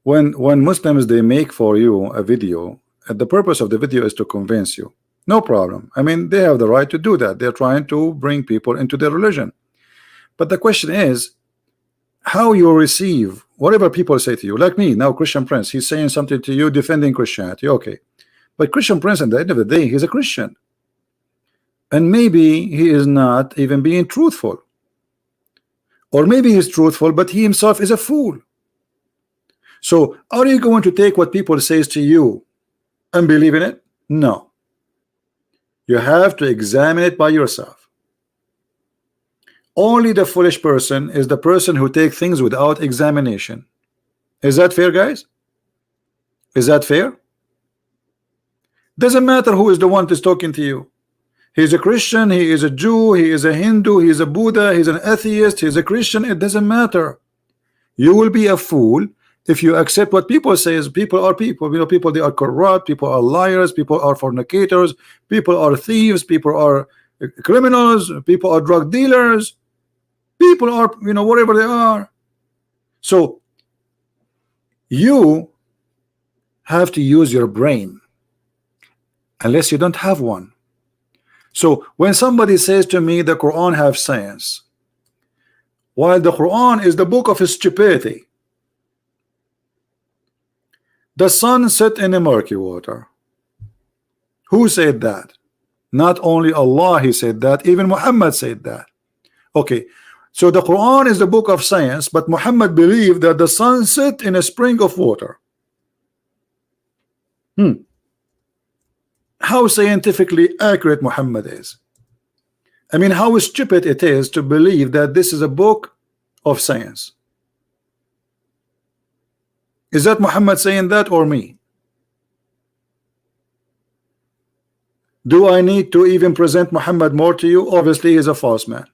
When Muslims they make for you a video, the purpose of the video is to convince you. No problem. I mean, they have the right to do that. They're trying to bring people into their religion. But the question is how you receive whatever people say to you. Like me now, Christian Prince, he's saying something to you defending Christianity. Okay, but Christian Prince, at the end of the day, he's a Christian, and maybe he is not even being truthful, or maybe he's truthful but he himself is a fool. So are you going to take what people says to you and believe in it? No, you have to examine it by yourself. Only the foolish person is the person who takes things without examination. Is that fair, guys? Is that fair? Doesn't matter who is the one that's talking to you. He's a Christian, he is a Jew, he is a Hindu, he is a Buddha, he's an atheist, he's a Christian. It doesn't matter. You will be a fool if you accept what people say. Is people are people. You know, people, they are corrupt, people are liars, people are fornicators, people are thieves, people are criminals, people are drug dealers, people are, you know, whatever they are. So you have to use your brain unless you don't have one. So when somebody says to me the Quran have science, while the Quran is the book of stupidity, the sun set in the murky water. Who said that? Not only Allah, he said that, even Muhammad said that. Okay, so the Quran is the book of science, but Muhammad believed that the sun set in a spring of water. How scientifically accurate Muhammad is. I mean, how stupid it is to believe that this is a book of science. Is that Muhammad saying that or me? Do I need to even present Muhammad more to you? Obviously he's a false man.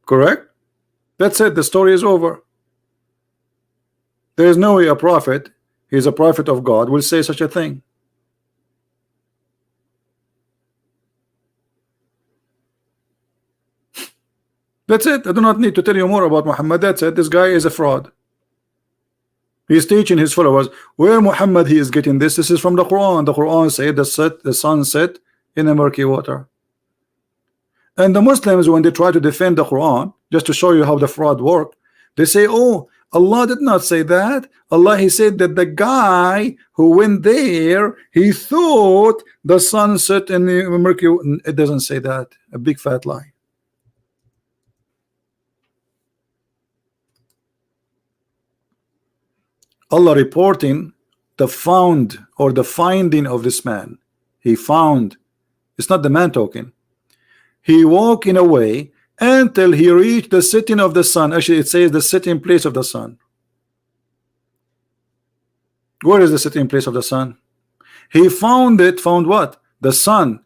Correct? That's it, the story is over. There is no way a prophet, he's a prophet of God, will say such a thing. That's it. I do not need to tell you more about Muhammad. That's it. This guy is a fraud. He's teaching his followers where Muhammad he is getting this. This is from the Quran. The Quran said the sun set in a murky water. And the Muslims, when they try to defend the Quran, just to show you how the fraud worked, they say, oh, Allah did not say that. Allah, he said that the guy who went there, he thought the sun set in the murky. It doesn't say that. A big fat lie. Allah reporting the found or the finding of this man. He found. It's not the man talking. He walked in a way until he reached the setting of the sun. Actually, it says the setting place of the sun. Where is the setting place of the sun? He found it. Found what? The sun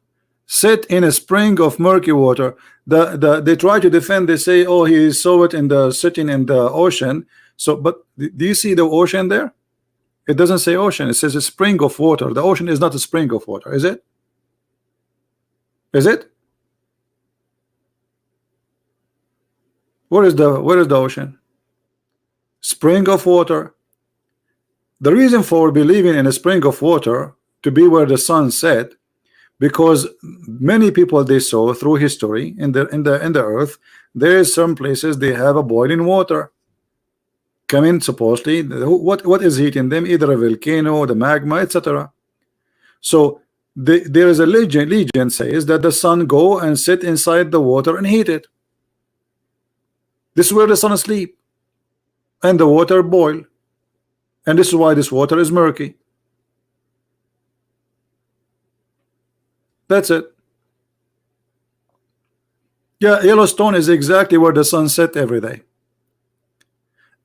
set in a spring of murky water. They try to defend. They say, oh, he saw it in the setting in the ocean. So, but do you see the ocean there? It doesn't say ocean. It says a spring of water. The ocean is not a spring of water, is it? Is it? Where is the ocean? Spring of water. The reason for believing in a spring of water to be where the sun set, because many people they saw through history in the earth, there is some places they have a boiling water coming, supposedly. What is heating them? Either a volcano, the magma, etc. So there is a legend says that the sun go and sit inside the water and heat it. This is where the sun sleep and the water boil, and this is why this water is murky. That's it. Yeah, Yellowstone is exactly where the sun set every day.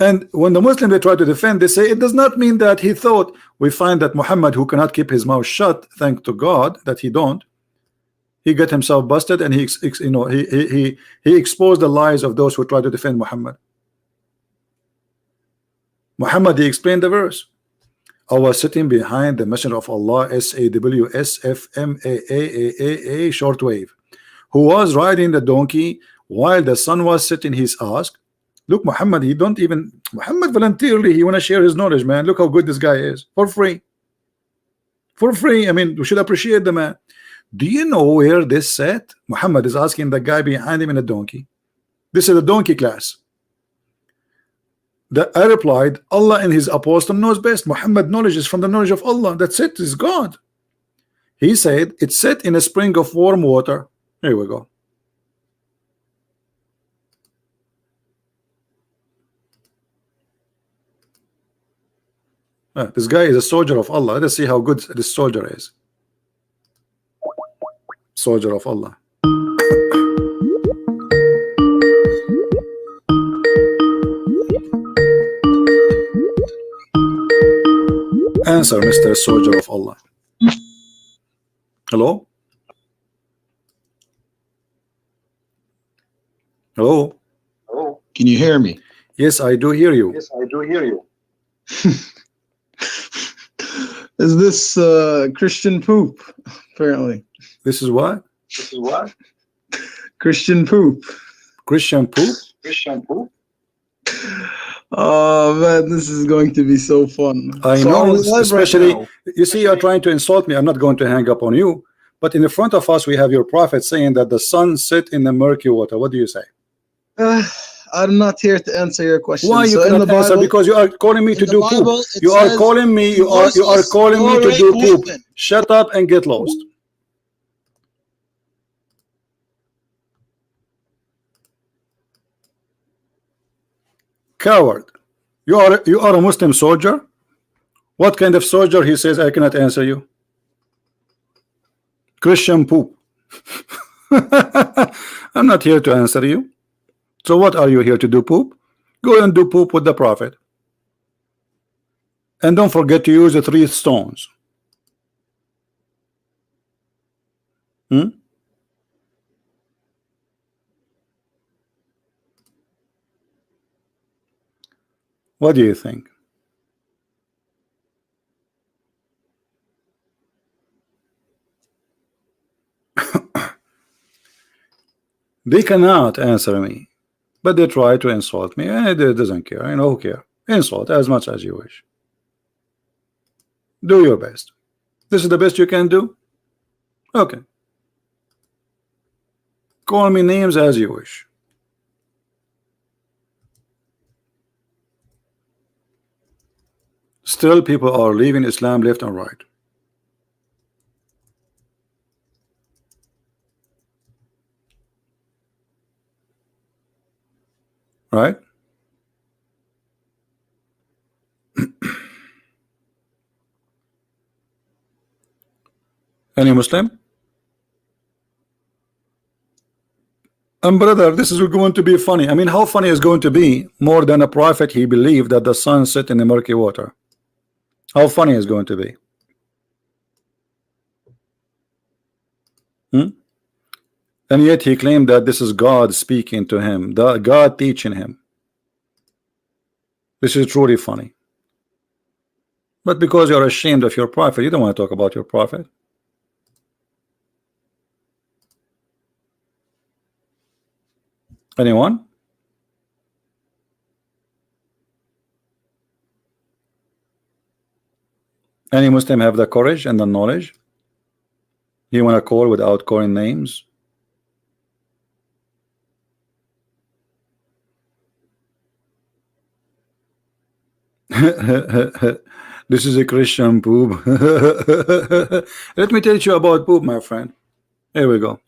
And when the Muslim they try to defend, they say it does not mean that he thought. We find that Muhammad, who cannot keep his mouth shut, thank to God that he don't, he got himself busted, and he exposed the lies of those who try to defend Muhammad. Muhammad, he explained the verse. I was sitting behind the Messenger of Allah, SAWSFMAAAA shortwave, who was riding the donkey while the sun was setting. He's asked, look, Muhammad, he don't even, Muhammad voluntarily, he want to share his knowledge, man. Look how good this guy is, for free. For free. I mean, we should appreciate the man. Do you know where this set? Muhammad is asking the guy behind him in a donkey. This is a donkey class. I replied, Allah and his apostle knows best. Muhammad knowledge is from the knowledge of Allah. That's it, is God. He said it's set in a spring of warm water. Here we go. This guy is a soldier of Allah. Let's see how good this soldier is. Soldier of Allah. Answer, Mr. Soldier of Allah. Hello? Hello? Hello? Can you hear me? Yes, I do hear you. Yes, I do hear you. Is this Christian poop? Apparently. This is what? This is what? Christian poop. Christian poop? Christian poop? Oh man, this is going to be so fun. I know, especially, right, you see, you're trying to insult me. I'm not going to hang up on you, but in the front of us we have your prophet saying that the sun set in the murky water. What do you say? I'm not here to answer your question. Why you cannot answer? Bible, because you are calling me to do poop. You are calling me. You are calling me to do poop. Shut up and get lost. Coward. You are a Muslim soldier. What kind of soldier? He says I cannot answer you. Christian poop. I'm not here to answer you. So what are you here to do, poop? Go and do poop with the prophet. And don't forget to use the 3 stones. What do you think? They cannot answer me, but they try to insult me. It doesn't care. I know who care. Insult as much as you wish. Do your best. This is the best you can do? Okay. Call me names as you wish. Still, people are leaving Islam left and right. Right? Any Muslim? And brother, this is going to be funny. I mean, how funny is going to be more than a prophet? He believed that the sun set in the murky water. How funny is going to be? And yet he claimed that this is God speaking to him, God teaching him. This is truly funny. But because you're ashamed of your prophet, you don't want to talk about your prophet. Anyone? Any Muslim have the courage and the knowledge? You want to call without calling names? This is a Christian poop. Let me teach you about poop, my friend. Here we go.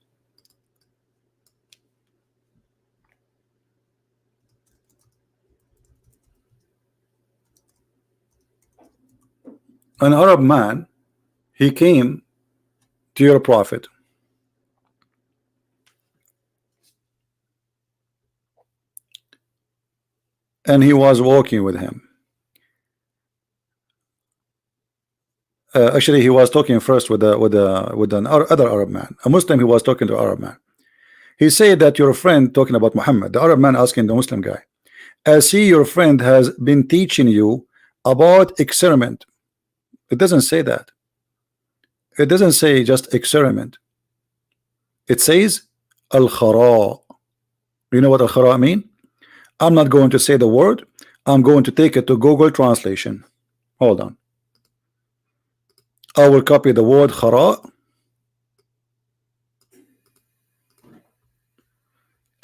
An Arab man, he came to your prophet, and he was walking with him. Actually, he was talking first with an other Arab man, a Muslim. He was talking to an Arab man. He said that your friend, talking about Muhammad, the Arab man asking the Muslim guy, as he, your friend, has been teaching you about experiment. It doesn't say that. It doesn't say just experiment. It says al-khara. You know what al-khara mean? I'm not going to say the word. I'm going to take it to Google translation. Hold on. I will copy the word khara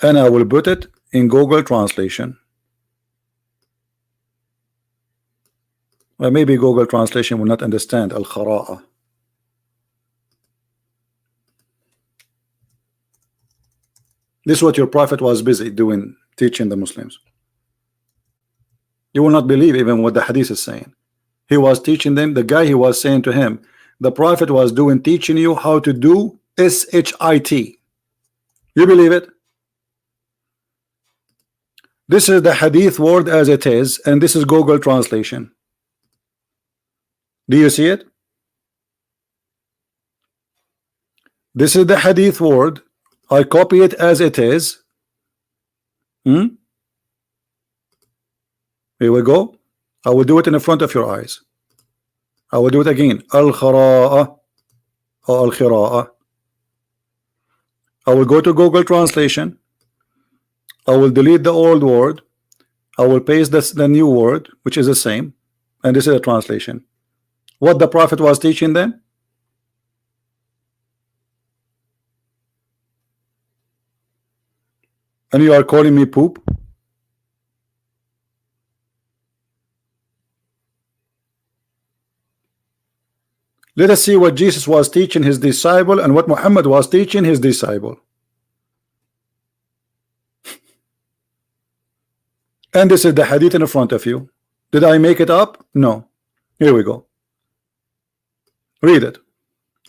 and I will put it in Google translation. Well, maybe Google translation will not understand al-khara'a. This is what your prophet was busy doing, teaching the Muslims. You will not believe even what the hadith is saying. He was teaching them, the guy he was saying to him, the prophet was teaching you how to do S-H-I-T. You believe it? This is the hadith word as it is, and this is Google translation. Do you see it? This is the hadith word. I copy it as it is. Here we go. I will do it in the front of your eyes. I will do it again. Al-khara'a or al-khira'a. I will go to Google translation. I will delete the old word. I will paste the new word, which is the same. And this is a translation. What the prophet was teaching them? And you are calling me poop? Let us see what Jesus was teaching his disciple and what Muhammad was teaching his disciple. And this is the hadith in front of you. Did I make it up? No. Here we go. Read it.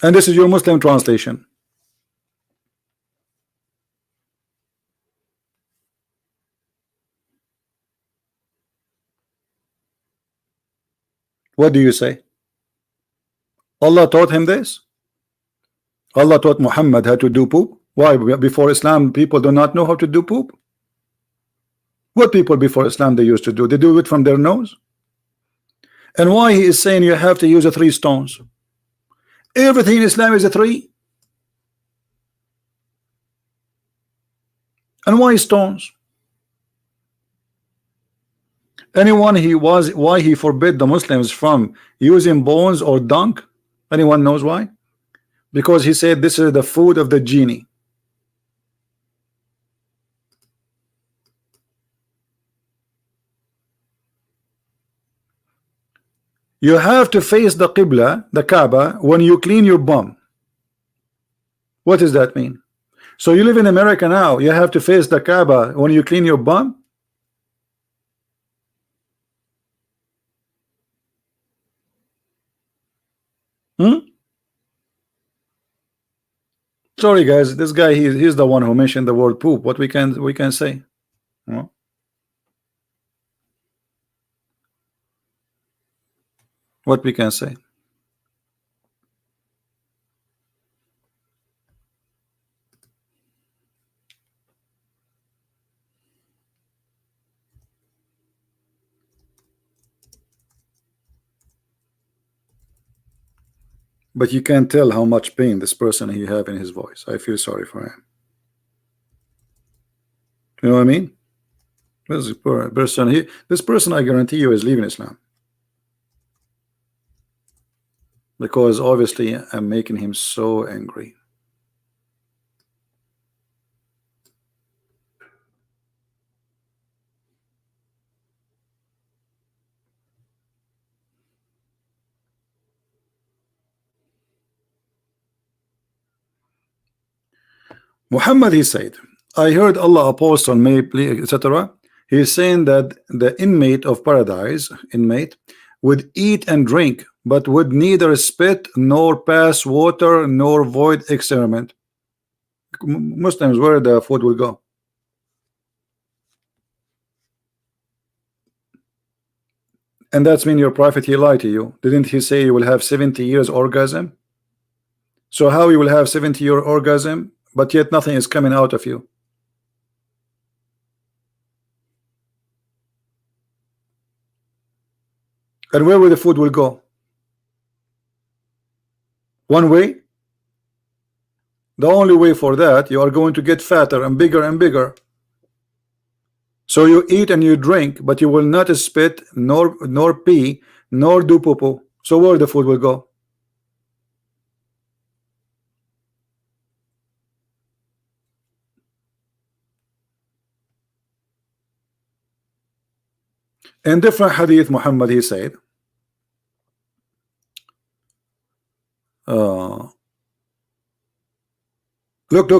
And this is your Muslim translation. What do you say? Allah taught him this? Allah taught Muhammad how to do poop? Why? Before Islam, people do not know how to do poop? What people before Islam they used to do? They do it from their nose? And why he is saying you have to use the 3 stones? Everything in Islam is a 3. And why stones? Anyone why he forbid the Muslims from using bones or dung? Anyone knows why? Because he said this is the food of the genie. You have to face the Qibla, the Kaaba, when you clean your bum. What does that mean? So you live in America now, you have to face the Kaaba when you clean your bum? Sorry guys, this guy he's the one who mentioned the word poop. What we can say? Well, what we can say? But you can't tell how much pain this person he have in his voice. I feel sorry for him. You know what I mean? This person here, this person, I guarantee you, is leaving Islam, because obviously I'm making him so angry. Muhammad, he said, I heard Allah oppose on me, etc. He's saying that the inmate of paradise, would eat and drink, but would neither spit nor pass water nor void experiment. Muslims, where the food will go? And that's mean your prophet, he lied to you. Didn't he say you will have 70 years orgasm? So how you will have 70-year orgasm, but yet nothing is coming out of you? And where will the food will go? One way? The only way for that, you are going to get fatter and bigger and bigger. So you eat and you drink, but you will not spit, nor pee, nor do poo-poo. So where the food will go? In different hadith, Muhammad, he said, look,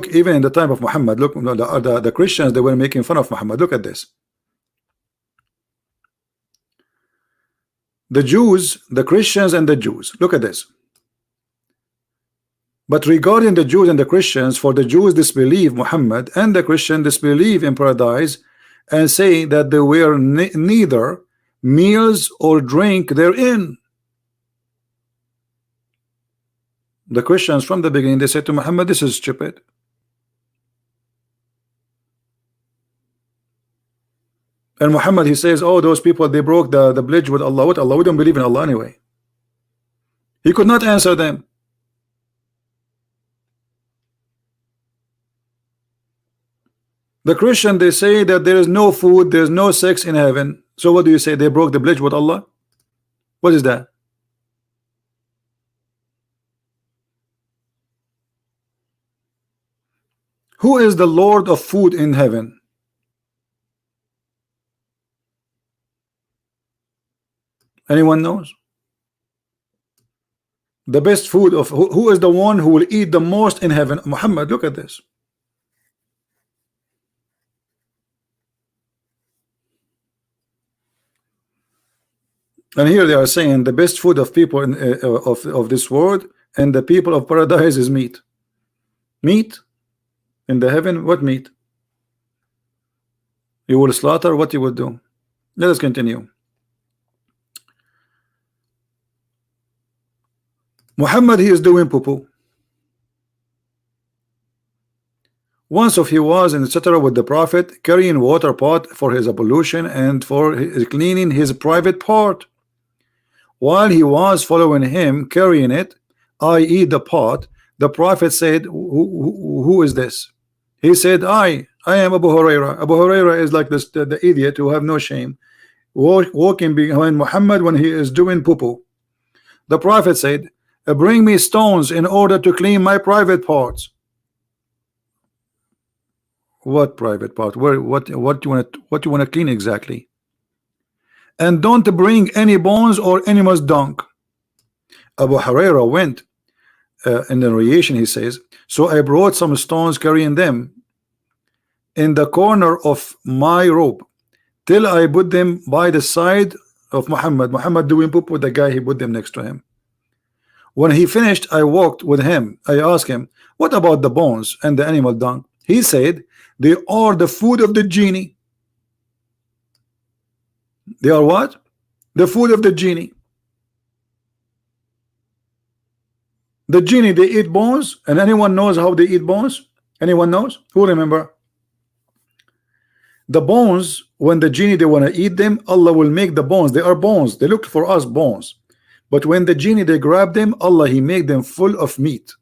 even in the time of Muhammad, look, the Christians, they were making fun of Muhammad. Look at this. The Jews, the Christians and the Jews, look at this. But regarding the Jews and the Christians, for the Jews disbelieve Muhammad and the Christian disbelieve in paradise, and say that they were neither meals or drink therein. The Christians from the beginning, they said to Muhammad, this is stupid. And Muhammad, he says, oh, those people, they broke the bridge with Allah. What Allah? We don't believe in Allah anyway. He could not answer them. The Christian, they say that there is no food, there is no sex in heaven. So what do you say? They broke the bridge with Allah? What is that? Who is the Lord of food in heaven? Anyone knows? The best food of who is the one who will eat the most in heaven? Muhammad, look at this. And here they are saying the best food of people in, of this world and the people of paradise is meat. Meat in the heaven. What meat? You will slaughter. What you will do? Let us continue. Muhammad, he is doing poo-poo. Once he was in etc. with the Prophet, carrying water pot for his ablution and for cleaning his private part. While he was following him carrying it, i.e. the pot, the Prophet said, who is this? He said, I am Abu Huraira. Abu Huraira is like this, the idiot who have no shame, walking behind Muhammad when he is doing poo-poo. The Prophet said, bring me stones in order to clean my private parts. What private part? Where? What you want to clean exactly? And don't bring any bones or animal's dung. Abu Huraira went in the narration, he says, so I brought some stones carrying them in the corner of my robe till I put them by the side of Muhammad doing poop with the guy, he put them next to him. When he finished, I walked with him. I asked him, what about the bones and the animal dung? He said, they are the food of the genie. They are what? The food of the genie. The genie, they eat bones. And anyone knows how they eat bones? Anyone knows? Who remember? The bones, when the genie, they want to eat them, Allah will make the bones. They are bones. They look for us bones. But when the genie, they grab them, Allah, he make them full of meat.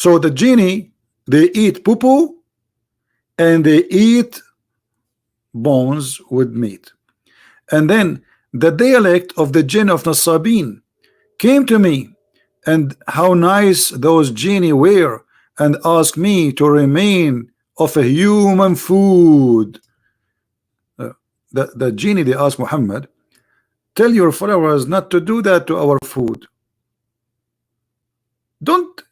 So the genie, they eat poo-poo and they eat bones with meat. And then the dialect of the jinn of Nasabin came to me, and how nice those genie were, and asked me to remain of a human food. The genie, they asked Muhammad, tell your followers not to do that to our food. Don't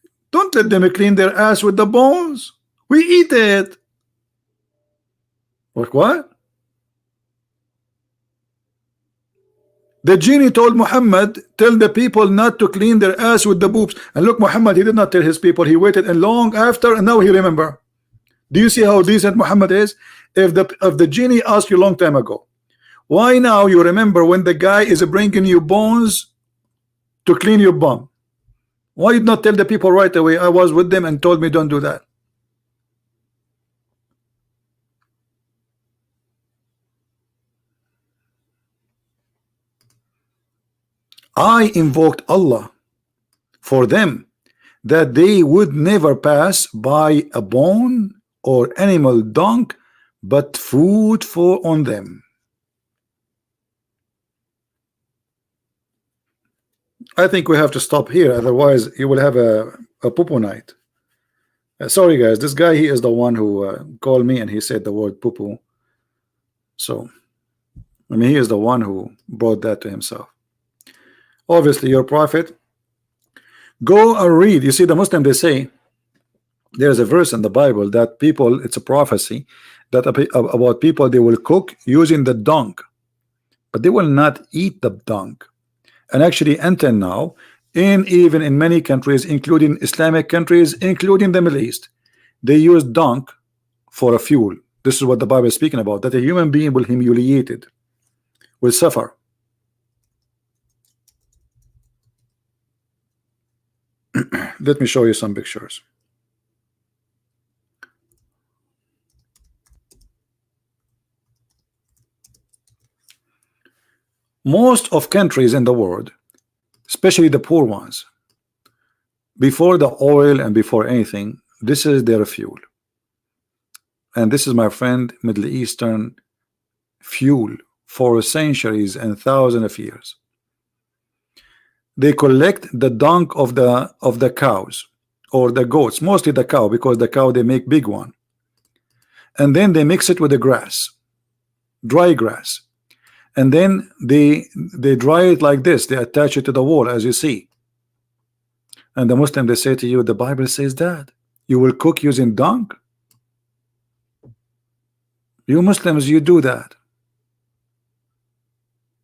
let them clean their ass with the bones. We eat it. Like what? The genie told Muhammad, tell the people not to clean their ass with the boobs. And look, Muhammad, he did not tell his people. He waited and long after, and now he remember. Do you see how decent Muhammad is? If the genie asked you a long time ago, why now you remember when the guy is bringing you bones to clean your bum? Why did not tell the people right away? I was with them and told me don't do that. I invoked Allah for them that they would never pass by a bone or animal dung, but food for on them. I think we have to stop here, otherwise you will have a poo-poo night. Sorry guys, this guy, he is the one who called me and he said the word poo-poo. So I mean, he is the one who brought that to himself. Obviously your prophet, go and read. You see, the Muslim, they say there's a verse in the Bible that people, it's a prophecy that about people, they will cook using the dung, but they will not eat the dung. And actually until now, even in many countries, including Islamic countries, including the Middle East, they use dung for a fuel. This is what the Bible is speaking about, that a human being will humiliated, will suffer. Let me show you some pictures. Most of countries in the world, especially the poor ones, before the oil and before anything, this is their fuel. And this is, my friend, Middle Eastern fuel for centuries and thousands of years. They collect the dung of the cows or the goats, mostly the cow, because the cow, they make big one, and then they mix it with the grass, dry grass, and then they dry it like this. They attach it to the wall, as you see. And the Muslim, they say to you, the Bible says that you will cook using dung. You Muslims, you do that.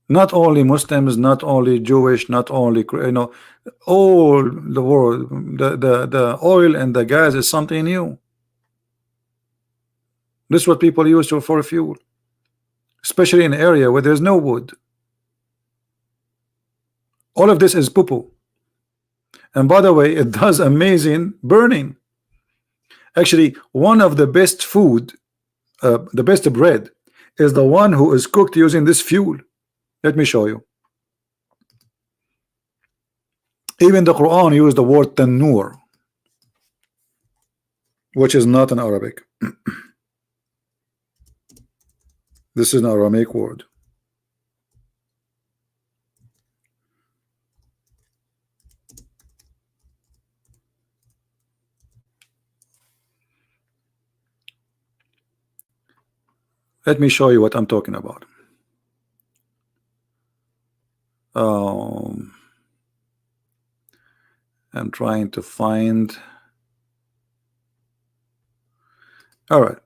Not only Muslims, not only Jewish, not only, you know, all the world, the oil and the gas is something new. This is what people use for fuel, especially in an area where there's no wood. All of this is poo-poo. And by the way, it does amazing burning. Actually, one of the best food, the best bread, is the one who is cooked using this fuel. Let me show you. Even the Quran used the word tanur, which is not an Arabic. This is an Aramaic word. Let me show you what I'm talking about. I'm trying to find. All right.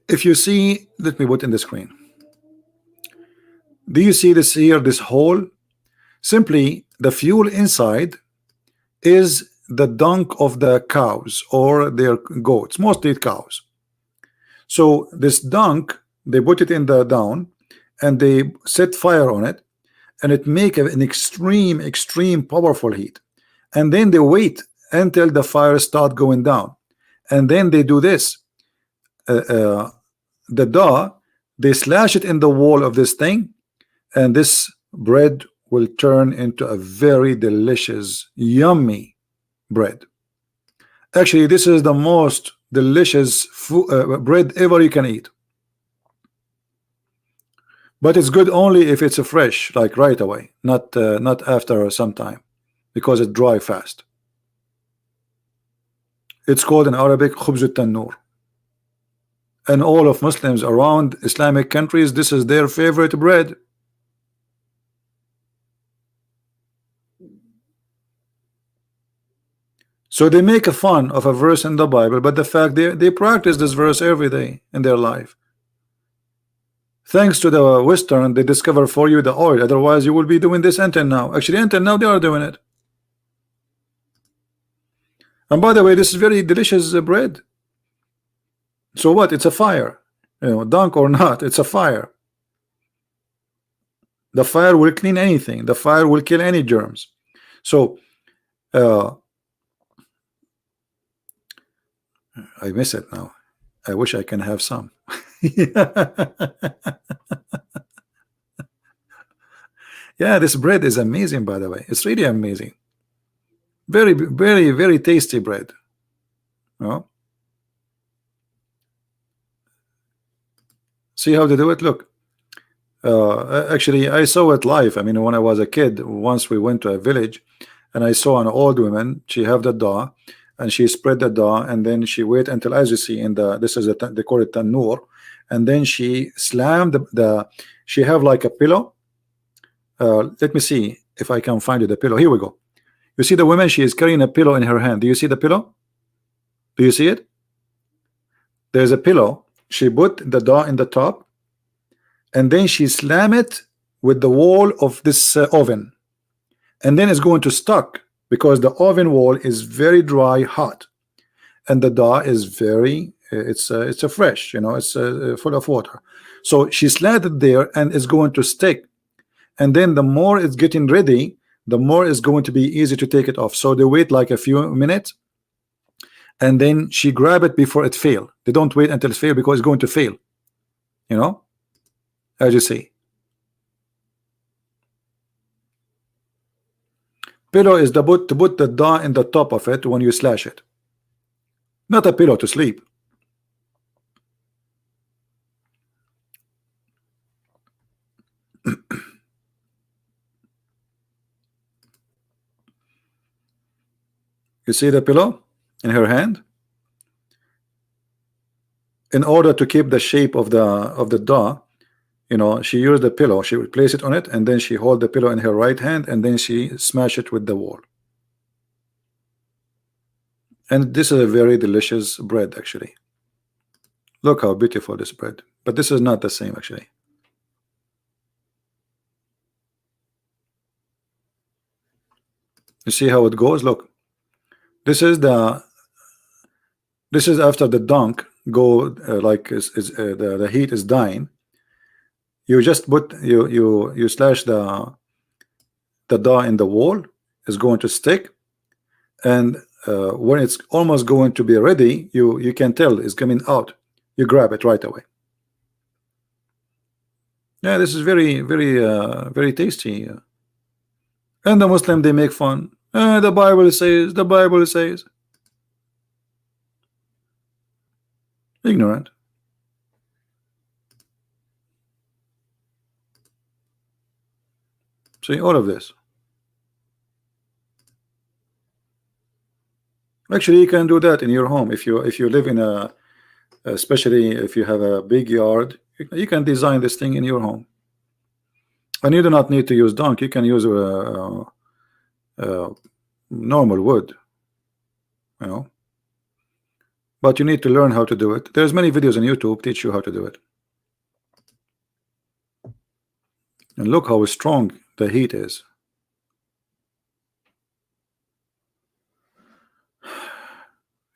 If you see, let me put in the screen. Do you see this here, this hole? Simply the fuel inside is the dung of the cows or their goats, mostly cows. So this dung, they put it in the down and they set fire on it, and it make an extreme powerful heat, and then they wait until the fire start going down, and then they do this. The dough, they slash it in the wall of this thing, and this bread will turn into a very delicious, yummy bread. Actually, this is the most delicious bread ever you can eat. But it's good only if it's fresh, like right away, not after some time, because it dry fast. It's called in Arabic khubz al-tannur. And all of Muslims around Islamic countries, this is their favorite bread. So they make a fun of a verse in the Bible, but the fact they practice this verse every day in their life. Thanks to the Western, they discover for you the oil. Otherwise, you will be doing this until now. Actually, until now, they are doing it. And by the way, this is very delicious bread. So what? It's a fire. You know, dunk or not, it's a fire. The fire will clean anything. The fire will kill any germs. So, I miss it now. I wish I can have some. Yeah, this bread is amazing, by the way. It's really amazing. Very, very, very tasty bread. Oh. See how they do it? Look. Actually, I saw it live. I mean, when I was a kid, once we went to a village, and I saw an old woman. She have the dough, and she spread the dough, and then she wait until, as you see in the, this is they call it tanur, and then she slammed the she have like a pillow. Let me see if I can find you the pillow. Here we go. You see the woman, she is carrying a pillow in her hand. Do you see the pillow? Do you see it? There's a pillow. She put the dough in the top, and then she slam it with the wall of this oven, and then it's going to stuck because the oven wall is very dry, hot, and the dough is very it's a fresh, you know, it's full of water. So she slammed it there, and it's going to stick. And then the more it's getting ready, the more it's going to be easy to take it off. So they wait like a few minutes, and then she grab it before it fail. They don't wait until it fail because it's going to fail, you know, as you see. Pillow is the to put the dough in the top of it when you slash it, not a pillow to sleep. You see the pillow in her hand? In order to keep the shape of the dough, you know, she used the pillow. She would place it on it, and then she hold the pillow in her right hand, and then she smash it with the wall. And this is a very delicious bread, actually. Look how beautiful this bread. But this is not the same, actually. You see how it goes? Look. This is after the dunk go like the heat is dying. You just put you slash the dough in the wall. Is going to stick, and when it's almost going to be ready, you can tell it's coming out. You grab it right away. Yeah, this is very, very, very tasty. And the Muslim, they make fun. The Bible says. The Bible says. Ignorant. See all of this. Actually, you can do that in your home if you live in a, especially if you have a big yard. You can design this thing in your home, and you do not need to use dung. You can use normal wood, you know. But you need to learn how to do it. There's many videos on YouTube teach you how to do it. And look how strong the heat is.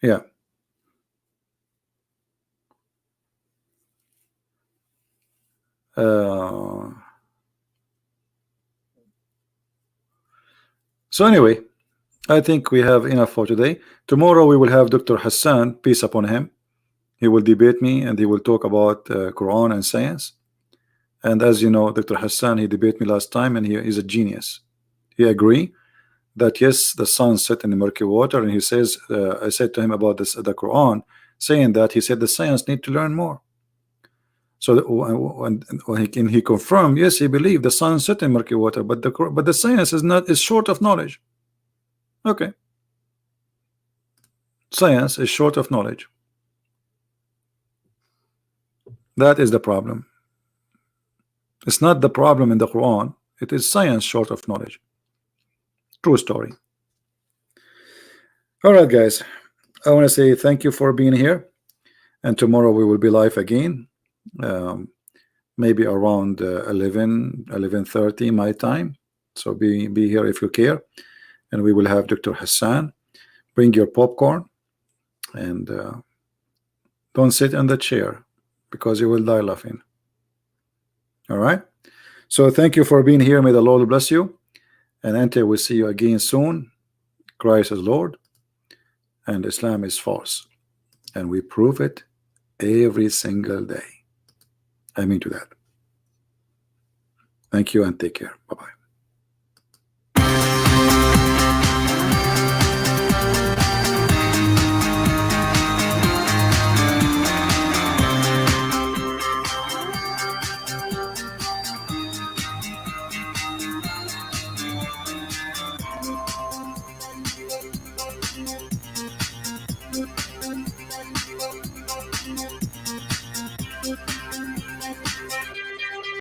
Yeah. So anyway, I think we have enough for today. Tomorrow we will have Dr. Hassan, peace upon him. He will debate me, and he will talk about Quran and science. And as you know, Dr. Hassan, he debated me last time, and he is a genius. He agree that yes, the sun set in the murky water, and he says, I said to him about this, the Quran, saying that, he said the science need to learn more. So when he confirmed, yes, he believed the sun set in murky water, but the science is short of knowledge. Okay, science is short of knowledge. That is the problem. It's not the problem in the Quran, it is science short of knowledge. True story. All right, guys, I want to say thank you for being here, and tomorrow we will be live again, maybe around 11:30 my time. So be here if you care, and we will have Dr. Hassan. Bring your popcorn, and don't sit in the chair because you will die laughing. All right, so thank you for being here. May the Lord bless you, and until we see you again soon, Christ is Lord and Islam is false, and we prove it every single day. I mean to that. Thank you and take care. Bye-bye.